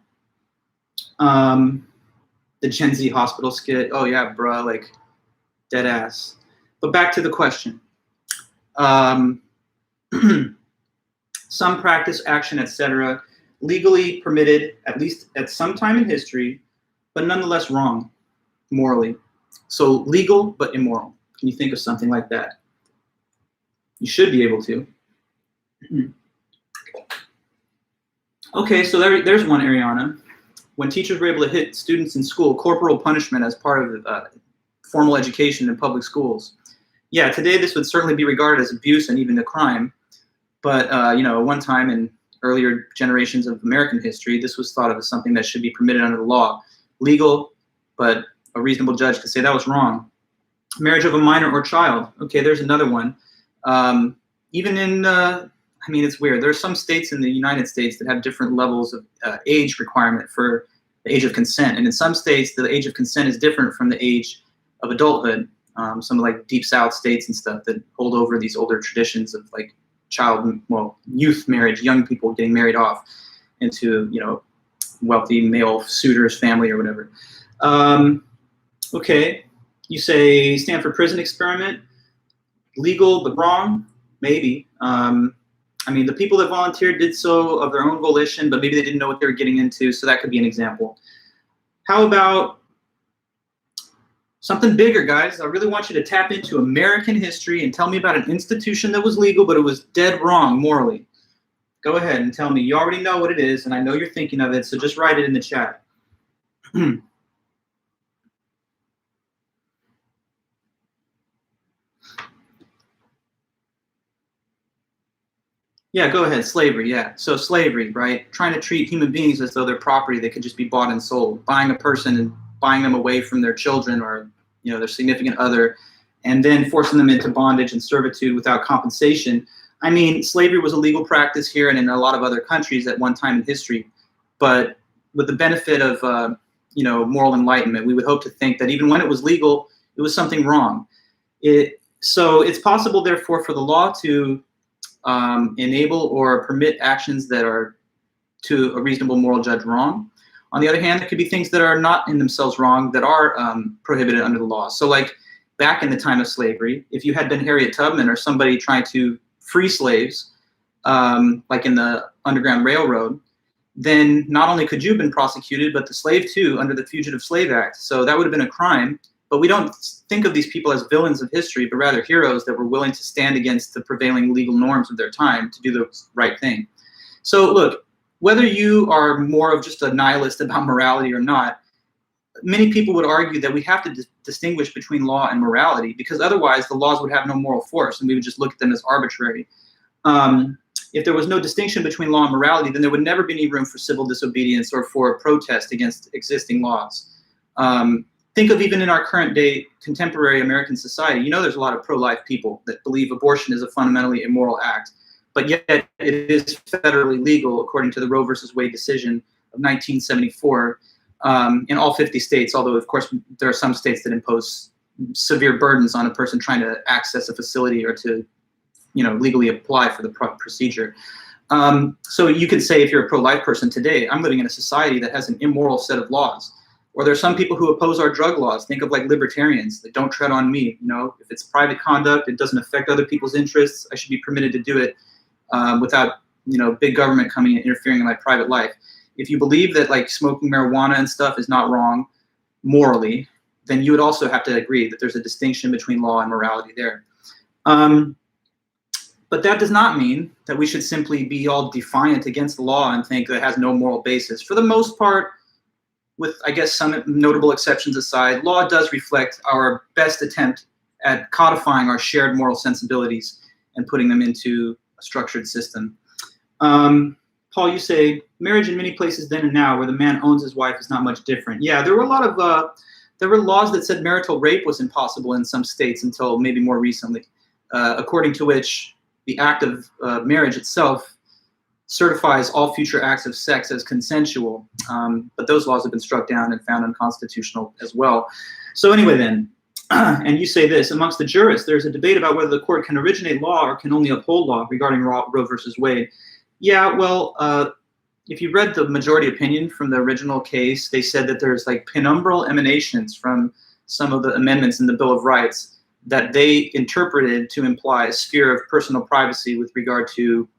The Gen Z hospital skit, oh yeah, bruh, like dead ass. But back to the question. Some practice, action, etc., legally permitted, at least at some time in history, but nonetheless wrong morally. So legal, but immoral. Can you think of something like that? You should be able to. Okay, so there's one, Ariana. When teachers were able to hit students in school, corporal punishment as part of formal education in public schools. Yeah, today this would certainly be regarded as abuse and even a crime. But, one time in earlier generations of American history, this was thought of as something that should be permitted under the law. Legal, but a reasonable judge could say that was wrong. Marriage of a minor or child. Okay, there's another one. Even in, it's weird. There are some states in the United States that have different levels of age requirement for the age of consent. And in some states, the age of consent is different from the age of adulthood. Some like deep South states and stuff that hold over these older traditions of like youth marriage, young people getting married off into, wealthy male suitor's family or whatever. Okay, you say Stanford prison experiment, legal but wrong? Maybe. The people that volunteered did so of their own volition, but maybe they didn't know what they were getting into, so that could be an example. How about something bigger, guys? I really want you to tap into American history and tell me about an institution that was legal, but it was dead wrong morally. Go ahead and tell me. You already know what it is, and I know you're thinking of it, so just write it in the chat. Yeah, go ahead. Slavery, yeah. So slavery, right? Trying to treat human beings as though they're property that could just be bought and sold. Buying a person and buying them away from their children or their significant other, and then forcing them into bondage and servitude without compensation. Slavery was a legal practice here and in a lot of other countries at one time in history. But with the benefit of moral enlightenment, we would hope to think that even when it was legal, it was something wrong. So it's possible, therefore, for the law to enable or permit actions that are to a reasonable moral judge wrong. On the other hand, there could be things that are not in themselves wrong that are prohibited under the law. So like back in the time of slavery, if you had been Harriet Tubman or somebody trying to free slaves, like in the Underground Railroad, then not only could you have been prosecuted, but the slave too under the Fugitive Slave Act. So that would have been a crime. But we don't think of these people as villains of history, but rather heroes that were willing to stand against the prevailing legal norms of their time to do the right thing. So look, whether you are more of just a nihilist about morality or not, many people would argue that we have to distinguish between law and morality, because otherwise the laws would have no moral force and we would just look at them as arbitrary. If there was no distinction between law and morality, then there would never be any room for civil disobedience or for protest against existing laws. think of even in our current day contemporary American society, you know, there's a lot of pro-life people that believe abortion is a fundamentally immoral act, but yet it is federally legal according to the Roe versus Wade decision of 1974 in all 50 states, although of course there are some states that impose severe burdens on a person trying to access a facility or to, you know, legally apply for the procedure. So you could say if you're a pro-life person today, I'm living in a society that has an immoral set of laws. Or there are some people who oppose our drug laws. Think of like libertarians that don't tread on me. You know, if it's private conduct, it doesn't affect other people's interests, I should be permitted to do it without, you know, big government coming and interfering in my private life. If you believe that like smoking marijuana and stuff is not wrong morally, then you would also have to agree that there's a distinction between law and morality there. But that does not mean that we should simply be all defiant against the law and think that it has no moral basis. For the most part, with, I guess, some notable exceptions aside, law does reflect our best attempt at codifying our shared moral sensibilities and putting them into a structured system. Paul, you say, marriage in many places then and now where the man owns his wife is not much different. Yeah, there were a lot of, there were laws that said marital rape was impossible in some states until maybe more recently, according to which the act of marriage itself certifies all future acts of sex as consensual, but those laws have been struck down and found unconstitutional as well. So anyway then, and you say this, amongst the jurists, there's a debate about whether the court can originate law or can only uphold law regarding Roe versus Wade. Yeah, well, if you read the majority opinion from the original case, they said that there's like penumbral emanations from some of the amendments in the Bill of Rights that they interpreted to imply a sphere of personal privacy with regard to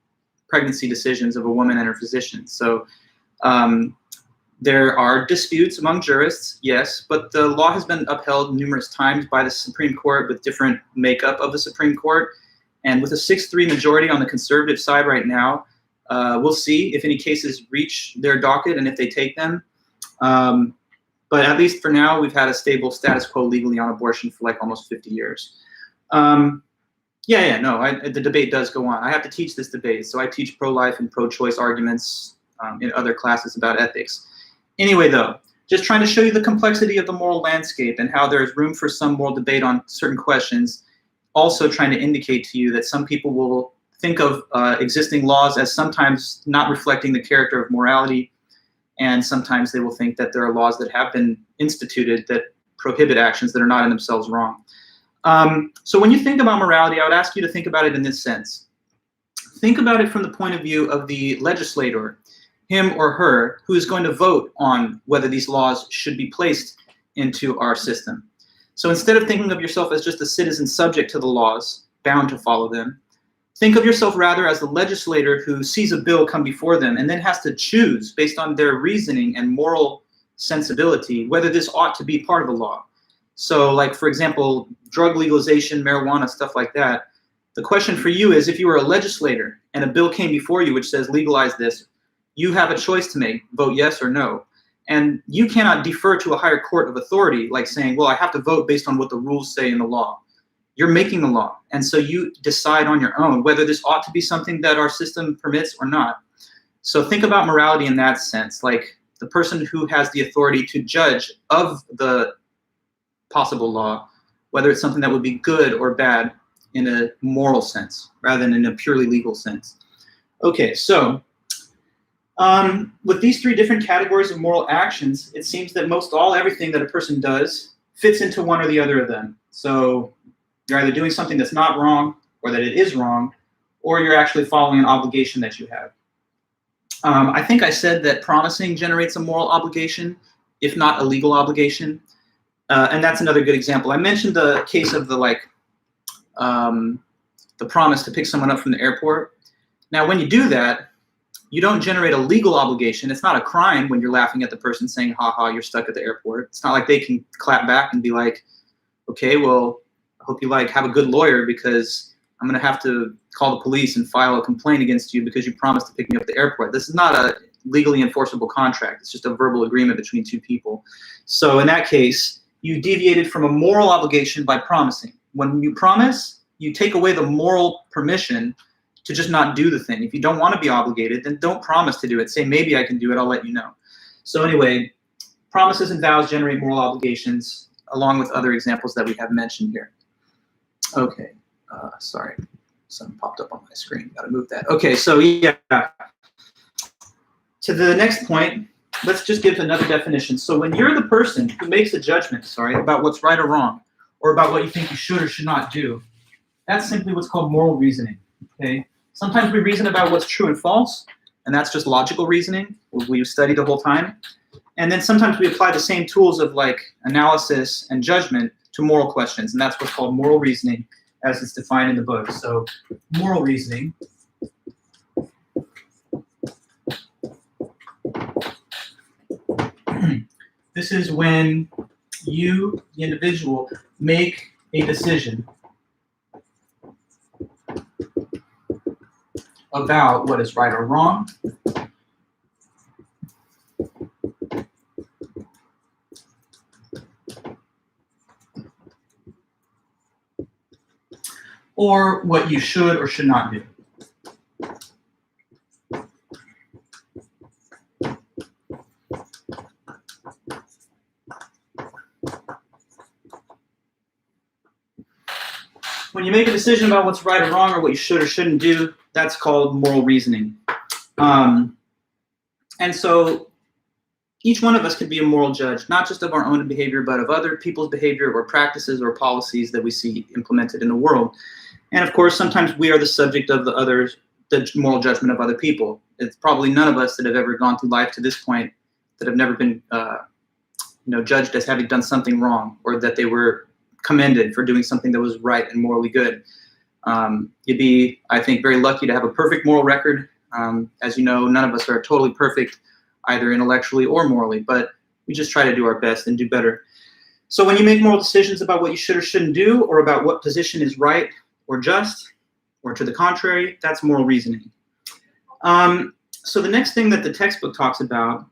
pregnancy decisions of a woman and her physician. So there are disputes among jurists, yes, but the law has been upheld numerous times by the Supreme Court with different makeup of the Supreme Court. And with a 6-3 majority on the conservative side right now, we'll see if any cases reach their docket and if they take them. But at least for now, we've had a stable status quo legally on abortion for like almost 50 years. The debate does go on. I have to teach this debate, so I teach pro-life and pro-choice arguments in other classes about ethics. Anyway, though, just trying to show you the complexity of the moral landscape and how there's room for some moral debate on certain questions. Also trying to indicate to you that some people will think of existing laws as sometimes not reflecting the character of morality, and sometimes they will think that there are laws that have been instituted that prohibit actions that are not in themselves wrong. So when you think about morality, I would ask you to think about it in this sense. Think about it from the point of view of the legislator, him or her, who is going to vote on whether these laws should be placed into our system. So instead of thinking of yourself as just a citizen subject to the laws, bound to follow them, think of yourself rather as the legislator who sees a bill come before them and then has to choose, based on their reasoning and moral sensibility, whether this ought to be part of the law. So like, for example, drug legalization, marijuana, stuff like that. The question for you is, if you were a legislator and a bill came before you which says legalize this, you have a choice to make, vote yes or no. And you cannot defer to a higher court of authority, like saying, well, I have to vote based on what the rules say in the law. You're making the law. And so you decide on your own whether this ought to be something that our system permits or not. So think about morality in that sense, like the person who has the authority to judge of the possible law, whether it's something that would be good or bad in a moral sense, rather than in a purely legal sense. Okay, so with these three different categories of moral actions, it seems that everything that a person does fits into one or the other of them. So you're either doing something that's not wrong, or that it is wrong, or you're actually following an obligation that you have. I think I said that promising generates a moral obligation, if not a legal obligation. And that's another good example. I mentioned the case of the promise to pick someone up from the airport. Now, when you do that, you don't generate a legal obligation. It's not a crime when you're laughing at the person saying, ha ha, you're stuck at the airport. It's not like they can clap back and be like, okay, well, I hope you have a good lawyer because I'm going to have to call the police and file a complaint against you because you promised to pick me up at the airport. This is not a legally enforceable contract. It's just a verbal agreement between two people. So in that case, you deviated from a moral obligation by promising. When you promise, you take away the moral permission to just not do the thing. If you don't want to be obligated, then don't promise to do it. Say, maybe I can do it, I'll let you know. So anyway, promises and vows generate moral obligations. along with other examples that we have mentioned here. Okay, sorry, something popped up on my screen. Got to move that. Okay, so yeah, to the next point, let's just give another definition. So when you're the person who makes a judgment, about what's right or wrong, or about what you think you should or should not do, that's simply what's called moral reasoning. Okay, sometimes we reason about what's true and false, and that's just logical reasoning we've studied the whole time. And then sometimes we apply the same tools of like analysis and judgment to moral questions, and that's what's called moral reasoning as it's defined in the book. So moral reasoning this is when you, the individual, make a decision about what is right or wrong, or what you should or should not do. When you make a decision about what's right or wrong or what you should or shouldn't do, that's called moral reasoning. And so each one of us can be a moral judge, not just of our own behavior, but of other people's behavior or practices or policies that we see implemented in the world. And of course, sometimes we are the subject of the moral judgment of other people. It's probably none of us that have ever gone through life to this point that have never been judged as having done something wrong, or that they were commended for doing something that was right and morally good. You'd be, I think, very lucky to have a perfect moral record. As you know, none of us are totally perfect, either intellectually or morally, but we just try to do our best and do better. So when you make moral decisions about what you should or shouldn't do, or about what position is right or just, or to the contrary, that's moral reasoning. So the next thing that the textbook talks about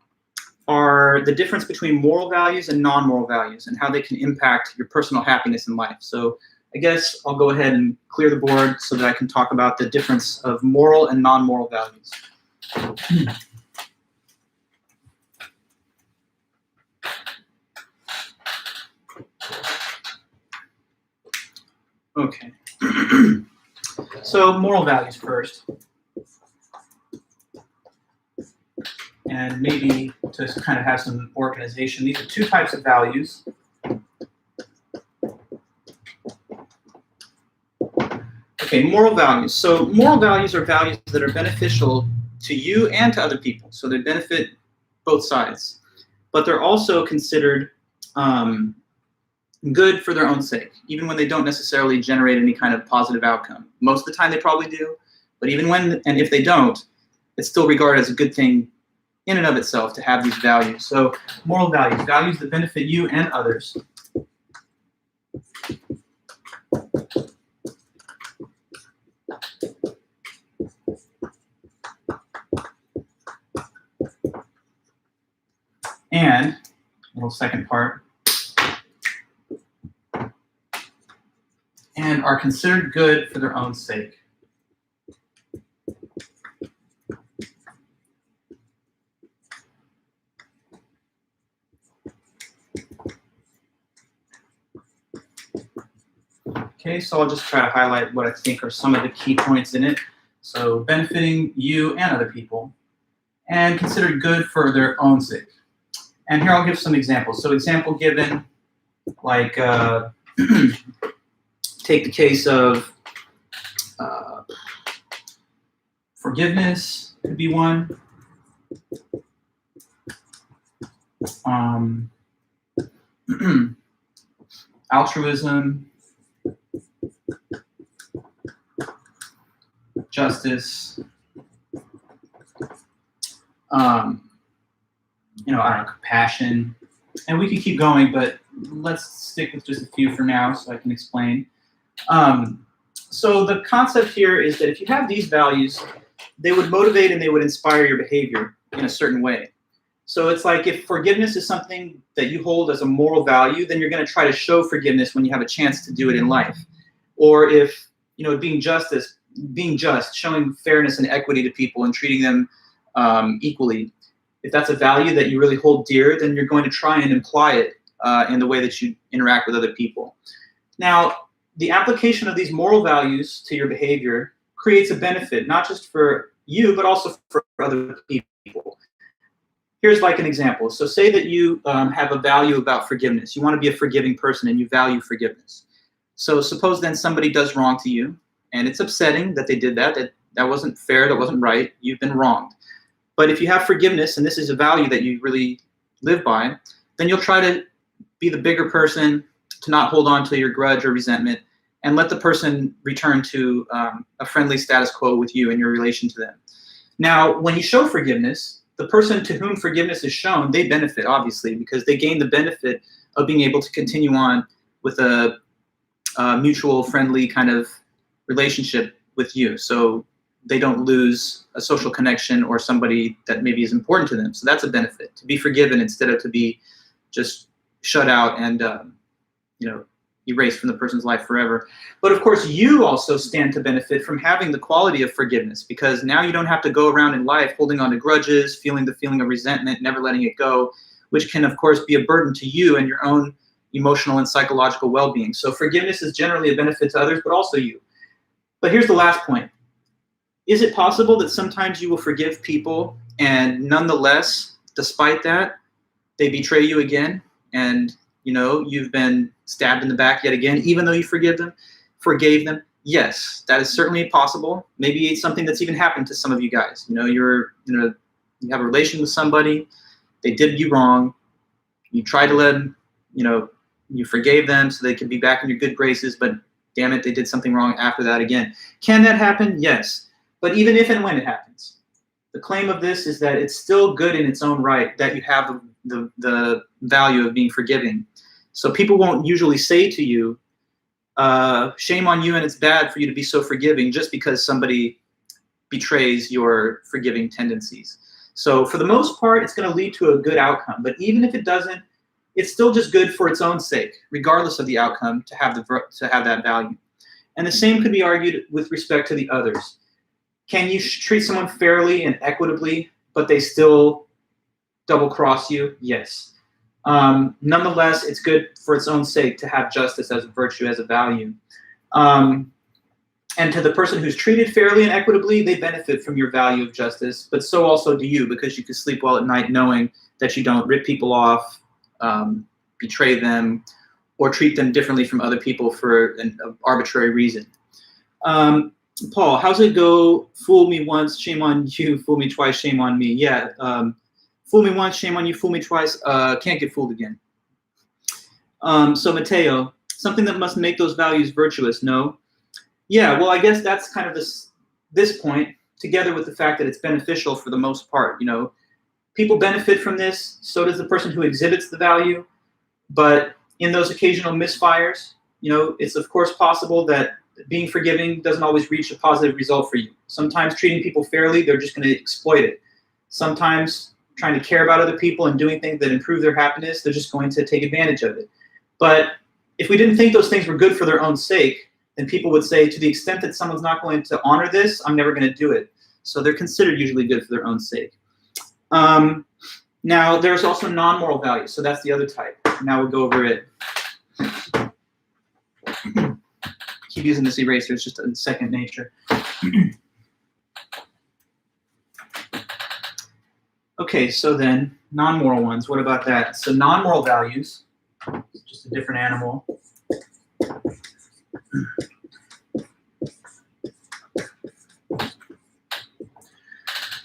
are the difference between moral values and non-moral values, and how they can impact your personal happiness in life. So I guess I'll go ahead and clear the board so that I can talk about the difference of moral and non-moral values. Okay. So moral values first. And maybe to kind of have some organization, these are two types of values. Okay, moral values. So moral values are values that are beneficial to you and to other people. So they benefit both sides. But they're also considered good for their own sake, even when they don't necessarily generate any kind of positive outcome. Most of the time they probably do, but even when, and if they don't, it's still regarded as a good thing in and of itself to have these values. So moral values, values that benefit you and others. And, a little second part, and are considered good for their own sake. Okay, so I'll just try to highlight what I think are some of the key points in it. So benefiting you and other people, and considered good for their own sake. And here I'll give some examples. So example given, like take the case of forgiveness could be one. Altruism, justice, compassion, and we can keep going, but let's stick with just a few for now so I can explain. So the concept here is that if you have these values, they would motivate and they would inspire your behavior in a certain way. So it's like if forgiveness is something that you hold as a moral value, then you're going to try to show forgiveness when you have a chance to do it in life. Or if, being just, showing fairness and equity to people and treating them equally. If that's a value that you really hold dear, then you're going to try and imply it in the way that you interact with other people. Now, the application of these moral values to your behavior creates a benefit, not just for you, but also for other people. Here's like an example. So say that you have a value about forgiveness. You want to be a forgiving person and you value forgiveness. So suppose then somebody does wrong to you, and it's upsetting that they did that. That wasn't fair, that wasn't right. You've been wronged. But if you have forgiveness, and this is a value that you really live by, then you'll try to be the bigger person, to not hold on to your grudge or resentment, and let the person return to a friendly status quo with you in your relation to them. Now, when you show forgiveness, the person to whom forgiveness is shown, they benefit, obviously, because they gain the benefit of being able to continue on with a mutual, friendly kind of relationship with you. So they don't lose a social connection or somebody that maybe is important to them. So that's a benefit, to be forgiven instead of to be just shut out and erased from the person's life forever. But of course, you also stand to benefit from having the quality of forgiveness, because now you don't have to go around in life holding on to grudges, feeling the feeling of resentment, never letting it go, which can, of course, be a burden to you and your own emotional and psychological well-being. So forgiveness is generally a benefit to others, but also you. But here's the last point. Is it possible that sometimes you will forgive people and nonetheless, despite that, they betray you again, and you've been stabbed in the back yet again, even though you forgave them? Yes, that is certainly possible. Maybe it's something that's even happened to some of you guys. You have a relation with somebody, they did you wrong, you tried to let them, you forgave them so they could be back in your good graces, but damn it, they did something wrong after that again. Can that happen? Yes. But even if and when it happens, the claim of this is that it's still good in its own right that you have the value of being forgiving. So people won't usually say to you, shame on you and it's bad for you to be so forgiving, just because somebody betrays your forgiving tendencies. So for the most part, it's going to lead to a good outcome. But even if it doesn't, it's still just good for its own sake, regardless of the outcome, to have that value. And the same could be argued with respect to the others. Can you treat someone fairly and equitably, but they still double-cross you? Yes. Nonetheless, it's good for its own sake to have justice as a virtue, as a value. And to the person who's treated fairly and equitably, they benefit from your value of justice, but so also do you, because you can sleep well at night knowing that you don't rip people off, betray them, or treat them differently from other people for an arbitrary reason. Paul, how's it go? Fool me once, shame on you. Fool me twice, shame on me. Yeah, fool me once, shame on you. Fool me twice, can't get fooled again. So Mateo, something that must make those values virtuous, no? Yeah, well, I guess that's kind of this point, together with the fact that it's beneficial for the most part. People benefit from this, so does the person who exhibits the value. But in those occasional misfires, it's of course possible that being forgiving doesn't always reach a positive result for you. Sometimes treating people fairly, they're just going to exploit it. Sometimes trying to care about other people and doing things that improve their happiness, they're just going to take advantage of it. But if we didn't think those things were good for their own sake, then people would say, to the extent that someone's not going to honor this, I'm never going to do it. So they're considered usually good for their own sake. Now, there's also non-moral values. So that's the other type. Now we'll go over it. Keep using this eraser. It's just a second nature. Okay, so then non-moral ones. What about that? So non-moral values, just a different animal.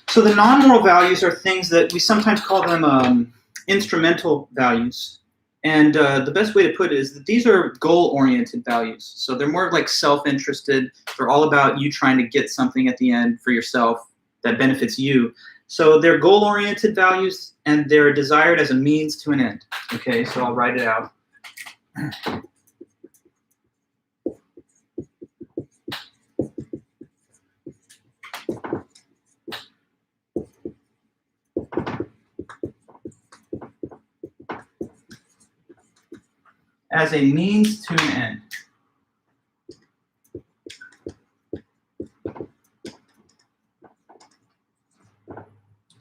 So the non-moral values are things that we sometimes call them instrumental values. And the best way to put it is that these are goal-oriented values. So they're more like self-interested. They're all about you trying to get something at the end for yourself that benefits you. So they're goal-oriented values, and they're desired as a means to an end. Okay, so I'll write it out. As a means to an end.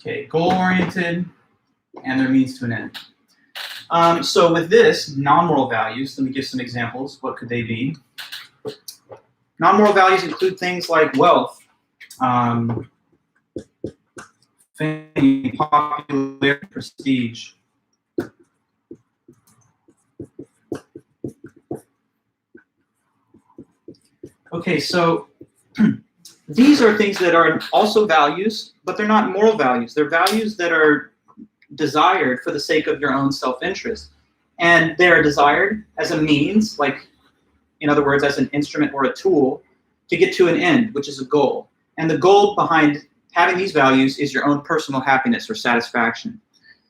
Okay, goal-oriented, and their means to an end. So with this, non-moral values, let me give some examples. What could they be? Non-moral values include things like wealth, fame, popularity, prestige. Okay, so these are things that are also values, but they're not moral values. They're values that are desired for the sake of your own self-interest. And they are desired as a means, like, in other words, as an instrument or a tool to get to an end, which is a goal. And the goal behind having these values is your own personal happiness or satisfaction.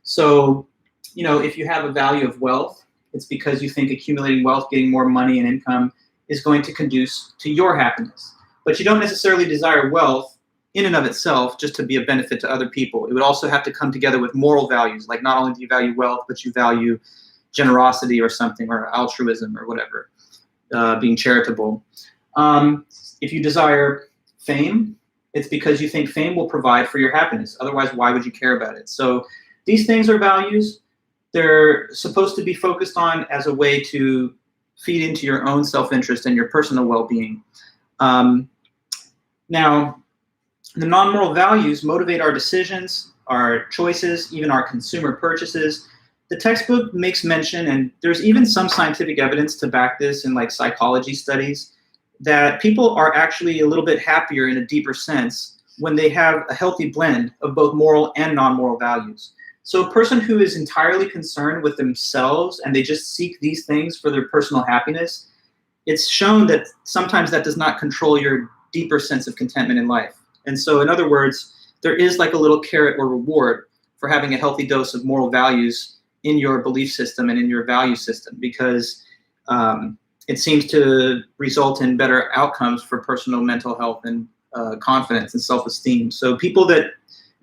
So, you know, if you have a value of wealth, it's because you think accumulating wealth, getting more money and income is going to conduce to your happiness. But you don't necessarily desire wealth in and of itself just to be a benefit to other people. It would also have to come together with moral values. Like, not only do you value wealth, but you value generosity or something, or altruism or whatever, being charitable. If you desire fame, it's because you think fame will provide for your happiness. Otherwise, why would you care about it? So these things are values. They're supposed to be focused on as a way to feed into your own self-interest and your personal well-being. Now, the non-moral values motivate our decisions, our choices, even our consumer purchases. The textbook makes mention, and there's even some scientific evidence to back this in like psychology studies, that people are actually a little bit happier in a deeper sense when they have a healthy blend of both moral and non-moral values. So a person who is entirely concerned with themselves and they just seek these things for their personal happiness, it's shown that sometimes that does not control your deeper sense of contentment in life. And so in other words, there is like a little carrot or reward for having a healthy dose of moral values in your belief system and in your value system, because it seems to result in better outcomes for personal mental health and confidence and self-esteem. So people that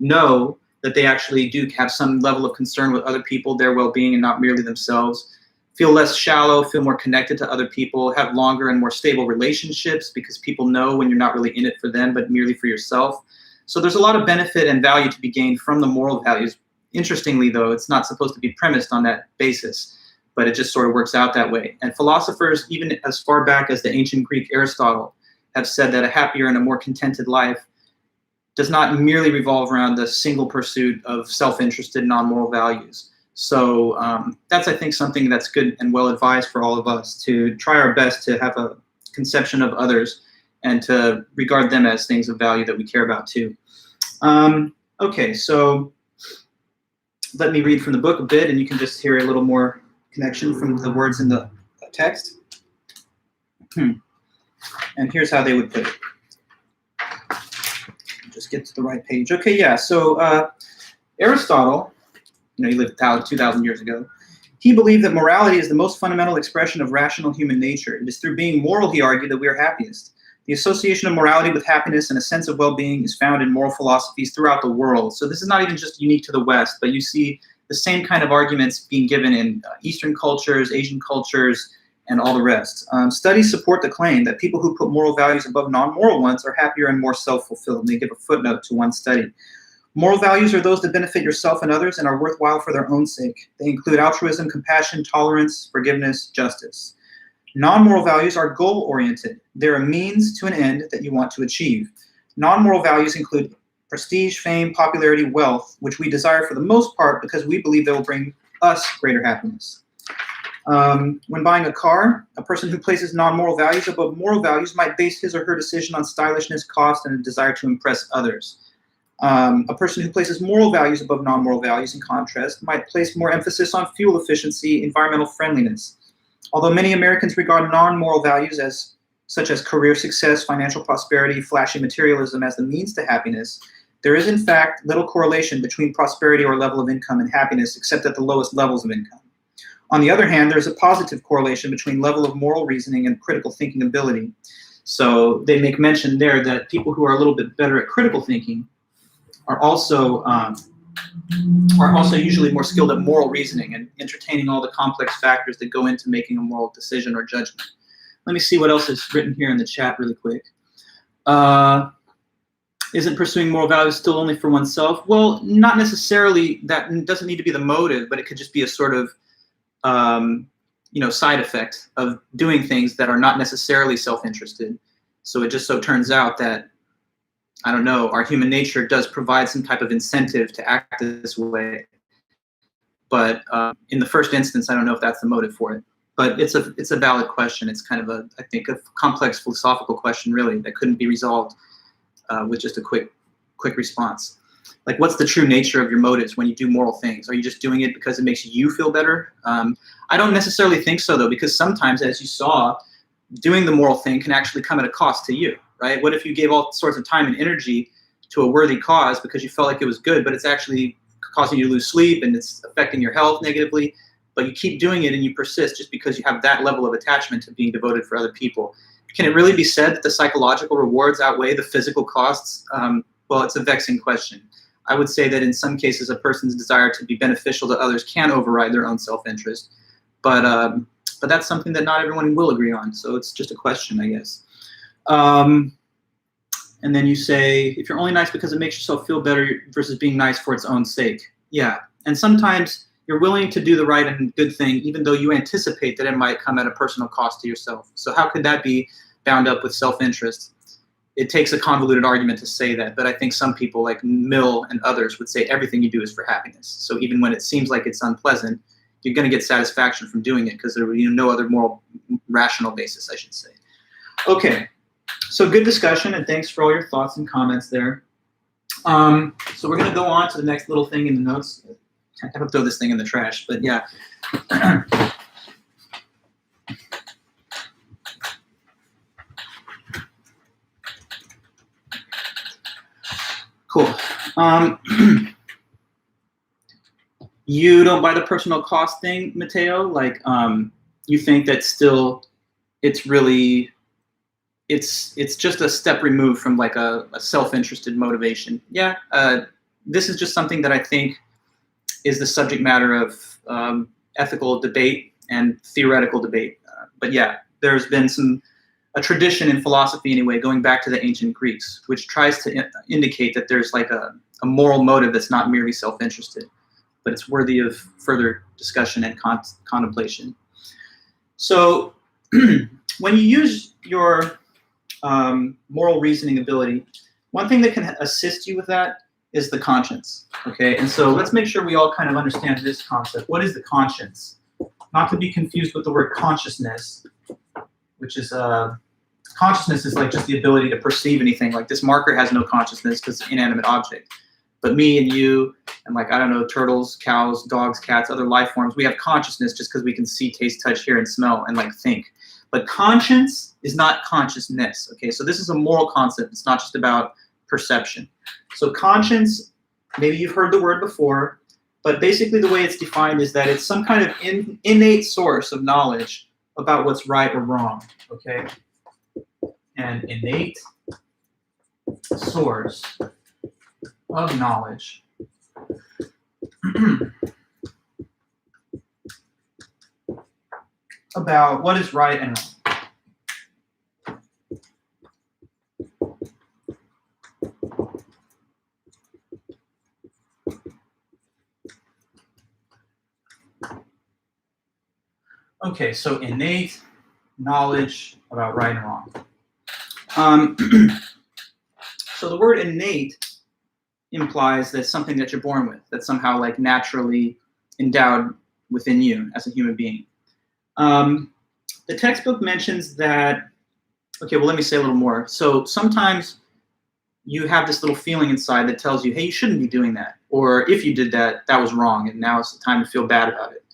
know that they actually do have some level of concern with other people, their well-being, and not merely themselves, feel less shallow, feel more connected to other people, have longer and more stable relationships because people know when you're not really in it for them, but merely for yourself. So there's a lot of benefit and value to be gained from the moral values. Interestingly, though, it's not supposed to be premised on that basis, but it just sort of works out that way. And philosophers, even as far back as the ancient Greek Aristotle, have said that a happier and a more contented life does not merely revolve around the single pursuit of self-interested, non-moral values. So that's, I think, something that's good and well advised for all of us, to try our best to have a conception of others and to regard them as things of value that we care about too. Okay, so let me read from the book a bit, and you can just hear a little more connection from the words in the text. And here's how they would put it. Just get to the right page. Okay, yeah, so Aristotle, you know, he lived 2,000 years ago. He believed that morality is the most fundamental expression of rational human nature. It is through being moral, he argued, that we are happiest. The association of morality with happiness and a sense of well-being is found in moral philosophies throughout the world. So this is not even just unique to the West, but you see the same kind of arguments being given in Eastern cultures, Asian cultures, and all the rest. Studies support the claim that people who put moral values above non-moral ones are happier and more self-fulfilled. And they give a footnote to one study. Moral values are those that benefit yourself and others and are worthwhile for their own sake. They include altruism, compassion, tolerance, forgiveness, justice. Non-moral values are goal-oriented. They're a means to an end that you want to achieve. Non-moral values include prestige, fame, popularity, wealth, which we desire for the most part because we believe they will bring us greater happiness. When buying a car, a person who places non-moral values above moral values might base his or her decision on stylishness, cost, and a desire to impress others. A person who places moral values above non-moral values, in contrast, might place more emphasis on fuel efficiency, environmental friendliness. Although many Americans regard non-moral values such as career success, financial prosperity, flashy materialism as the means to happiness, there is in fact little correlation between prosperity or level of income and happiness, except at the lowest levels of income. On the other hand, there's a positive correlation between level of moral reasoning and critical thinking ability. So they make mention there that people who are a little bit better at critical thinking are also usually more skilled at moral reasoning and entertaining all the complex factors that go into making a moral decision or judgment. Let me see what else is written here in the chat really quick. Isn't pursuing moral values still only for oneself? Well, not necessarily. That doesn't need to be the motive, but it could just be a sort of side effect of doing things that are not necessarily self-interested. So it just so turns out that, I don't know, our human nature does provide some type of incentive to act this way. But in the first instance, I don't know if that's the motive for it. But it's a valid question. It's kind of I think a complex philosophical question, really, that couldn't be resolved with just a quick response. Like, what's the true nature of your motives when you do moral things? Are you just doing it because it makes you feel better? I don't necessarily think so, though, because sometimes, as you saw, doing the moral thing can actually come at a cost to you, right? What if you gave all sorts of time and energy to a worthy cause because you felt like it was good, but it's actually causing you to lose sleep and it's affecting your health negatively, but you keep doing it and you persist just because you have that level of attachment to being devoted for other people? Can it really be said that the psychological rewards outweigh the physical costs? Well, it's a vexing question. I would say that in some cases, a person's desire to be beneficial to others can override their own self-interest, but that's something that not everyone will agree on. So it's just a question, I guess. And then you say, if you're only nice because it makes yourself feel better versus being nice for its own sake. Yeah, and sometimes you're willing to do the right and good thing, even though you anticipate that it might come at a personal cost to yourself. So how could that be bound up with self-interest? It takes a convoluted argument to say that, but I think some people like Mill and others would say everything you do is for happiness. So even when it seems like it's unpleasant, you're going to get satisfaction from doing it because there will be no other moral, rational basis, I should say. Okay, so good discussion, and thanks for all your thoughts and comments there. So we're going to go on to the next little thing in the notes. I have to throw this thing in the trash, but yeah. Cool. You don't buy the personal cost thing, Mateo? Like, you think that still it's really, it's just a step removed from like a self-interested motivation. Yeah, this is just something that I think is the subject matter of ethical debate and theoretical debate. But yeah, there's been a tradition in philosophy anyway, going back to the ancient Greeks, which tries to indicate that there's like a moral motive that's not merely self-interested, but it's worthy of further discussion and contemplation. So when you use your moral reasoning ability, one thing that can assist you with that is the conscience, okay? And so let's make sure we all kind of understand this concept. What is the conscience? Not to be confused with the word consciousness, which is, consciousness is like just the ability to perceive anything. Like this marker has no consciousness because it's an inanimate object. But me and you and like, I don't know, turtles, cows, dogs, cats, other life forms, we have consciousness just because we can see, taste, touch, hear, and smell and like think. But conscience is not consciousness, okay? So this is a moral concept. It's not just about perception. So conscience, maybe you've heard the word before, but basically the way it's defined is that it's some kind of innate source of knowledge about what's right or wrong, okay? An innate source of knowledge about what is right and wrong. Okay, so innate knowledge about right and wrong. So the word innate implies that something that you're born with, that's somehow like naturally endowed within you as a human being. The textbook mentions that, okay, well, let me say a little more. So sometimes you have this little feeling inside that tells you, hey, you shouldn't be doing that. Or if you did that, that was wrong, and now it's the time to feel bad about it.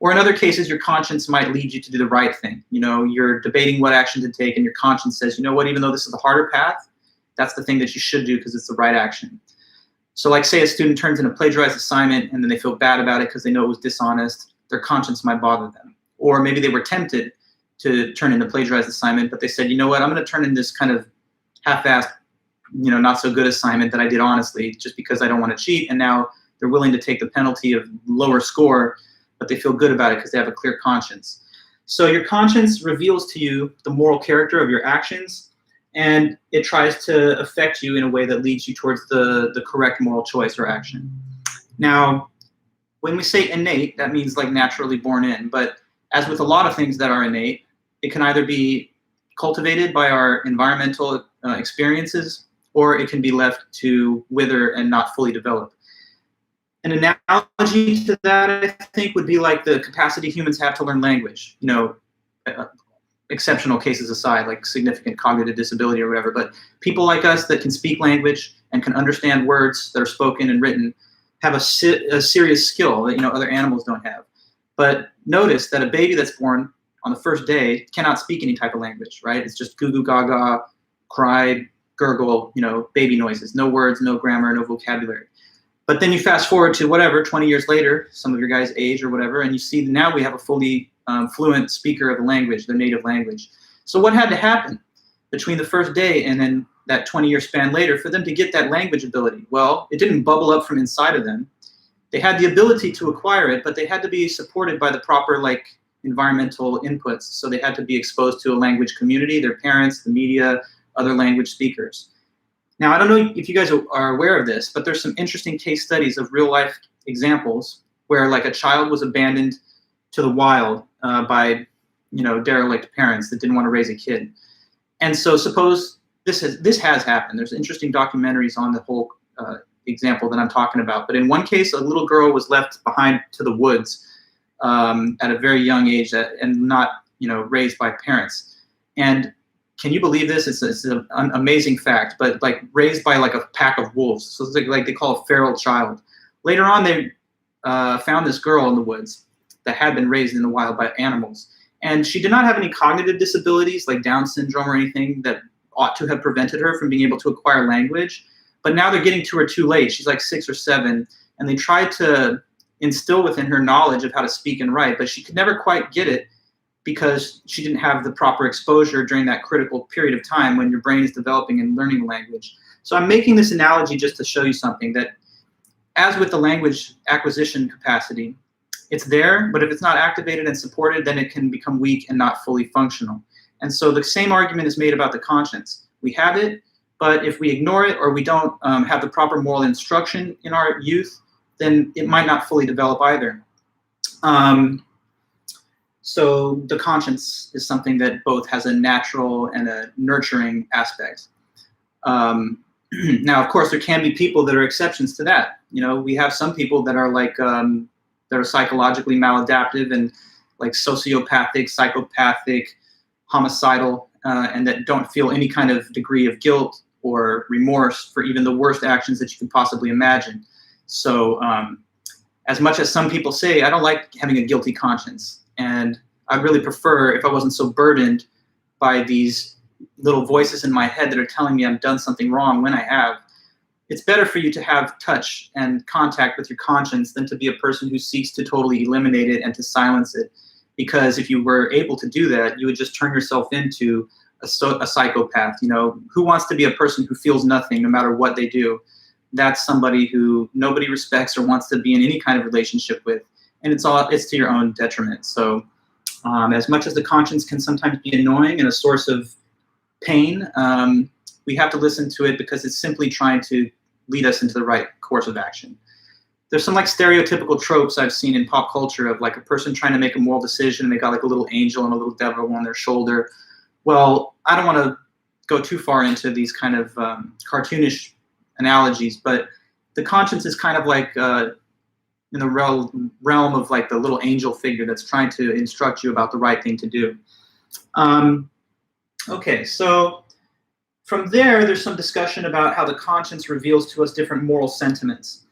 Or in other cases, your conscience might lead you to do the right thing. You know, you're debating what action to take, and your conscience says, you know what, even though this is the harder path, that's the thing that you should do because it's the right action. So like say a student turns in a plagiarized assignment and then they feel bad about it because they know it was dishonest, their conscience might bother them. Or maybe they were tempted to turn in a plagiarized assignment, but they said, you know what, I'm going to turn in this kind of half-assed, you know, not so good assignment that I did honestly just because I don't want to cheat. And now they're willing to take the penalty of lower score, but they feel good about it because they have a clear conscience. So your conscience reveals to you the moral character of your actions, and it tries to affect you in a way that leads you towards the correct moral choice or action. Now, when we say innate, that means like naturally born in. But as with a lot of things that are innate, it can either be cultivated by our environmental experiences, or it can be left to wither and not fully develop. An analogy to that, I think, would be like the capacity humans have to learn language. You know, exceptional cases aside, like significant cognitive disability or whatever, but people like us that can speak language and can understand words that are spoken and written have a serious skill that, you know, other animals don't have. But notice that a baby that's born on the first day cannot speak any type of language, right? It's just goo goo gaga, cry, gurgle, you know, baby noises, no words, no grammar, no vocabulary. But then you fast forward to whatever, 20 years later, some of your guys' age or whatever, and you see now we have a fully fluent speaker of the language, their native language. So what had to happen between the first day and then that 20-year span later for them to get that language ability? Well, it didn't bubble up from inside of them. They had the ability to acquire it, but they had to be supported by the proper like environmental inputs. So they had to be exposed to a language community, their parents, the media, other language speakers. Now, I don't know if you guys are aware of this, but there's some interesting case studies of real life examples where like a child was abandoned to the wild by, you know, derelict parents that didn't want to raise a kid. And so suppose this has happened. There's interesting documentaries on the whole example that I'm talking about. But in one case, a little girl was left behind to the woods at a very young age and not, you know, raised by parents. And can you believe this? It's an amazing fact, but like raised by like a pack of wolves. So it's like they call a feral child. Later on, they found this girl in the woods that had been raised in the wild by animals. And she did not have any cognitive disabilities like Down syndrome or anything that ought to have prevented her from being able to acquire language. But now they're getting to her too late. She's like 6 or 7, and they tried to instill within her knowledge of how to speak and write, but she could never quite get it because she didn't have the proper exposure during that critical period of time when your brain is developing and learning the language. So I'm making this analogy just to show you something that, as with the language acquisition capacity, it's there, but if it's not activated and supported, then it can become weak and not fully functional. And so the same argument is made about the conscience. We have it, but if we ignore it or we don't have the proper moral instruction in our youth, then it might not fully develop either. So the conscience is something that both has a natural and a nurturing aspect. Now, of course, there can be people that are exceptions to that. You know, we have some people that are like, that are psychologically maladaptive and like sociopathic, psychopathic, homicidal, and that don't feel any kind of degree of guilt or remorse for even the worst actions that you can possibly imagine. So as much as some people say, I don't like having a guilty conscience. And I'd really prefer if I wasn't so burdened by these little voices in my head that are telling me I've done something wrong when I have. It's better for you to have touch and contact with your conscience than to be a person who seeks to totally eliminate it and to silence it. Because if you were able to do that, you would just turn yourself into a psychopath. You know, who wants to be a person who feels nothing no matter what they do? That's somebody who nobody respects or wants to be in any kind of relationship with. And it's to your own detriment. So as much as the conscience can sometimes be annoying and a source of pain, we have to listen to it because it's simply trying to lead us into the right course of action. There's some like stereotypical tropes I've seen in pop culture of like a person trying to make a moral decision and they got like a little angel and a little devil on their shoulder. Well, I don't want to go too far into these kind of cartoonish analogies, but the conscience is kind of like in the realm of like the little angel figure that's trying to instruct you about the right thing to do. Okay, so from there's some discussion about how the conscience reveals to us different moral sentiments.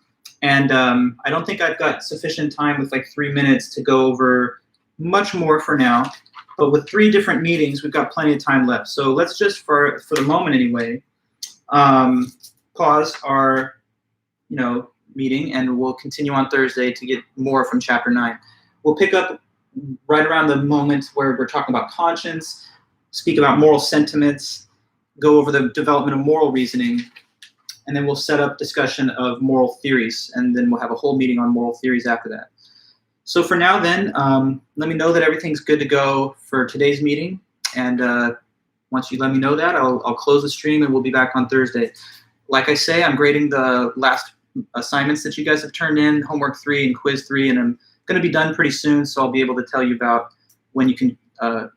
And I don't think I've got sufficient time with like 3 minutes to go over much more for now. But with 3 different meetings, we've got plenty of time left. So let's just, for the moment anyway, pause our, meeting, and we'll continue on Thursday to get more from Chapter 9. We'll pick up right around the moment where we're talking about conscience, speak about moral sentiments, go over the development of moral reasoning, and then we'll set up discussion of moral theories, and then we'll have a whole meeting on moral theories after that. So for now then, let me know that everything's good to go for today's meeting, and once you let me know that, I'll close the stream and we'll be back on Thursday. Like I say, I'm grading the last assignments that you guys have turned in, homework 3 and quiz 3, and I'm going to be done pretty soon, so I'll be able to tell you about when you can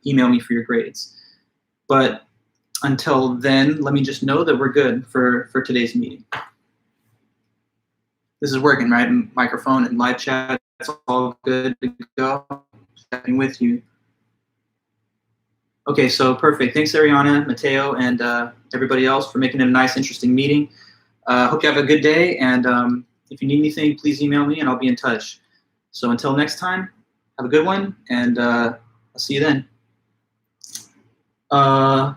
email me for your grades. But until then, let me just know that we're good for today's meeting. This is working, right? Microphone and live chat, it's all good to go. Checking with you. Okay, so perfect. Thanks, Ariana, Mateo, and everybody else for making it a nice, interesting meeting. Hope you have a good day, and if you need anything, please email me, and I'll be in touch. So until next time, have a good one, and I'll see you then. Oh,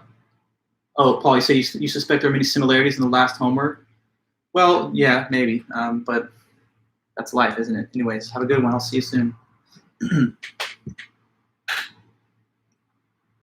Paul, you say you suspect there are many similarities in the last homework? Well, yeah, maybe, but that's life, isn't it? Anyways, have a good one. I'll see you soon.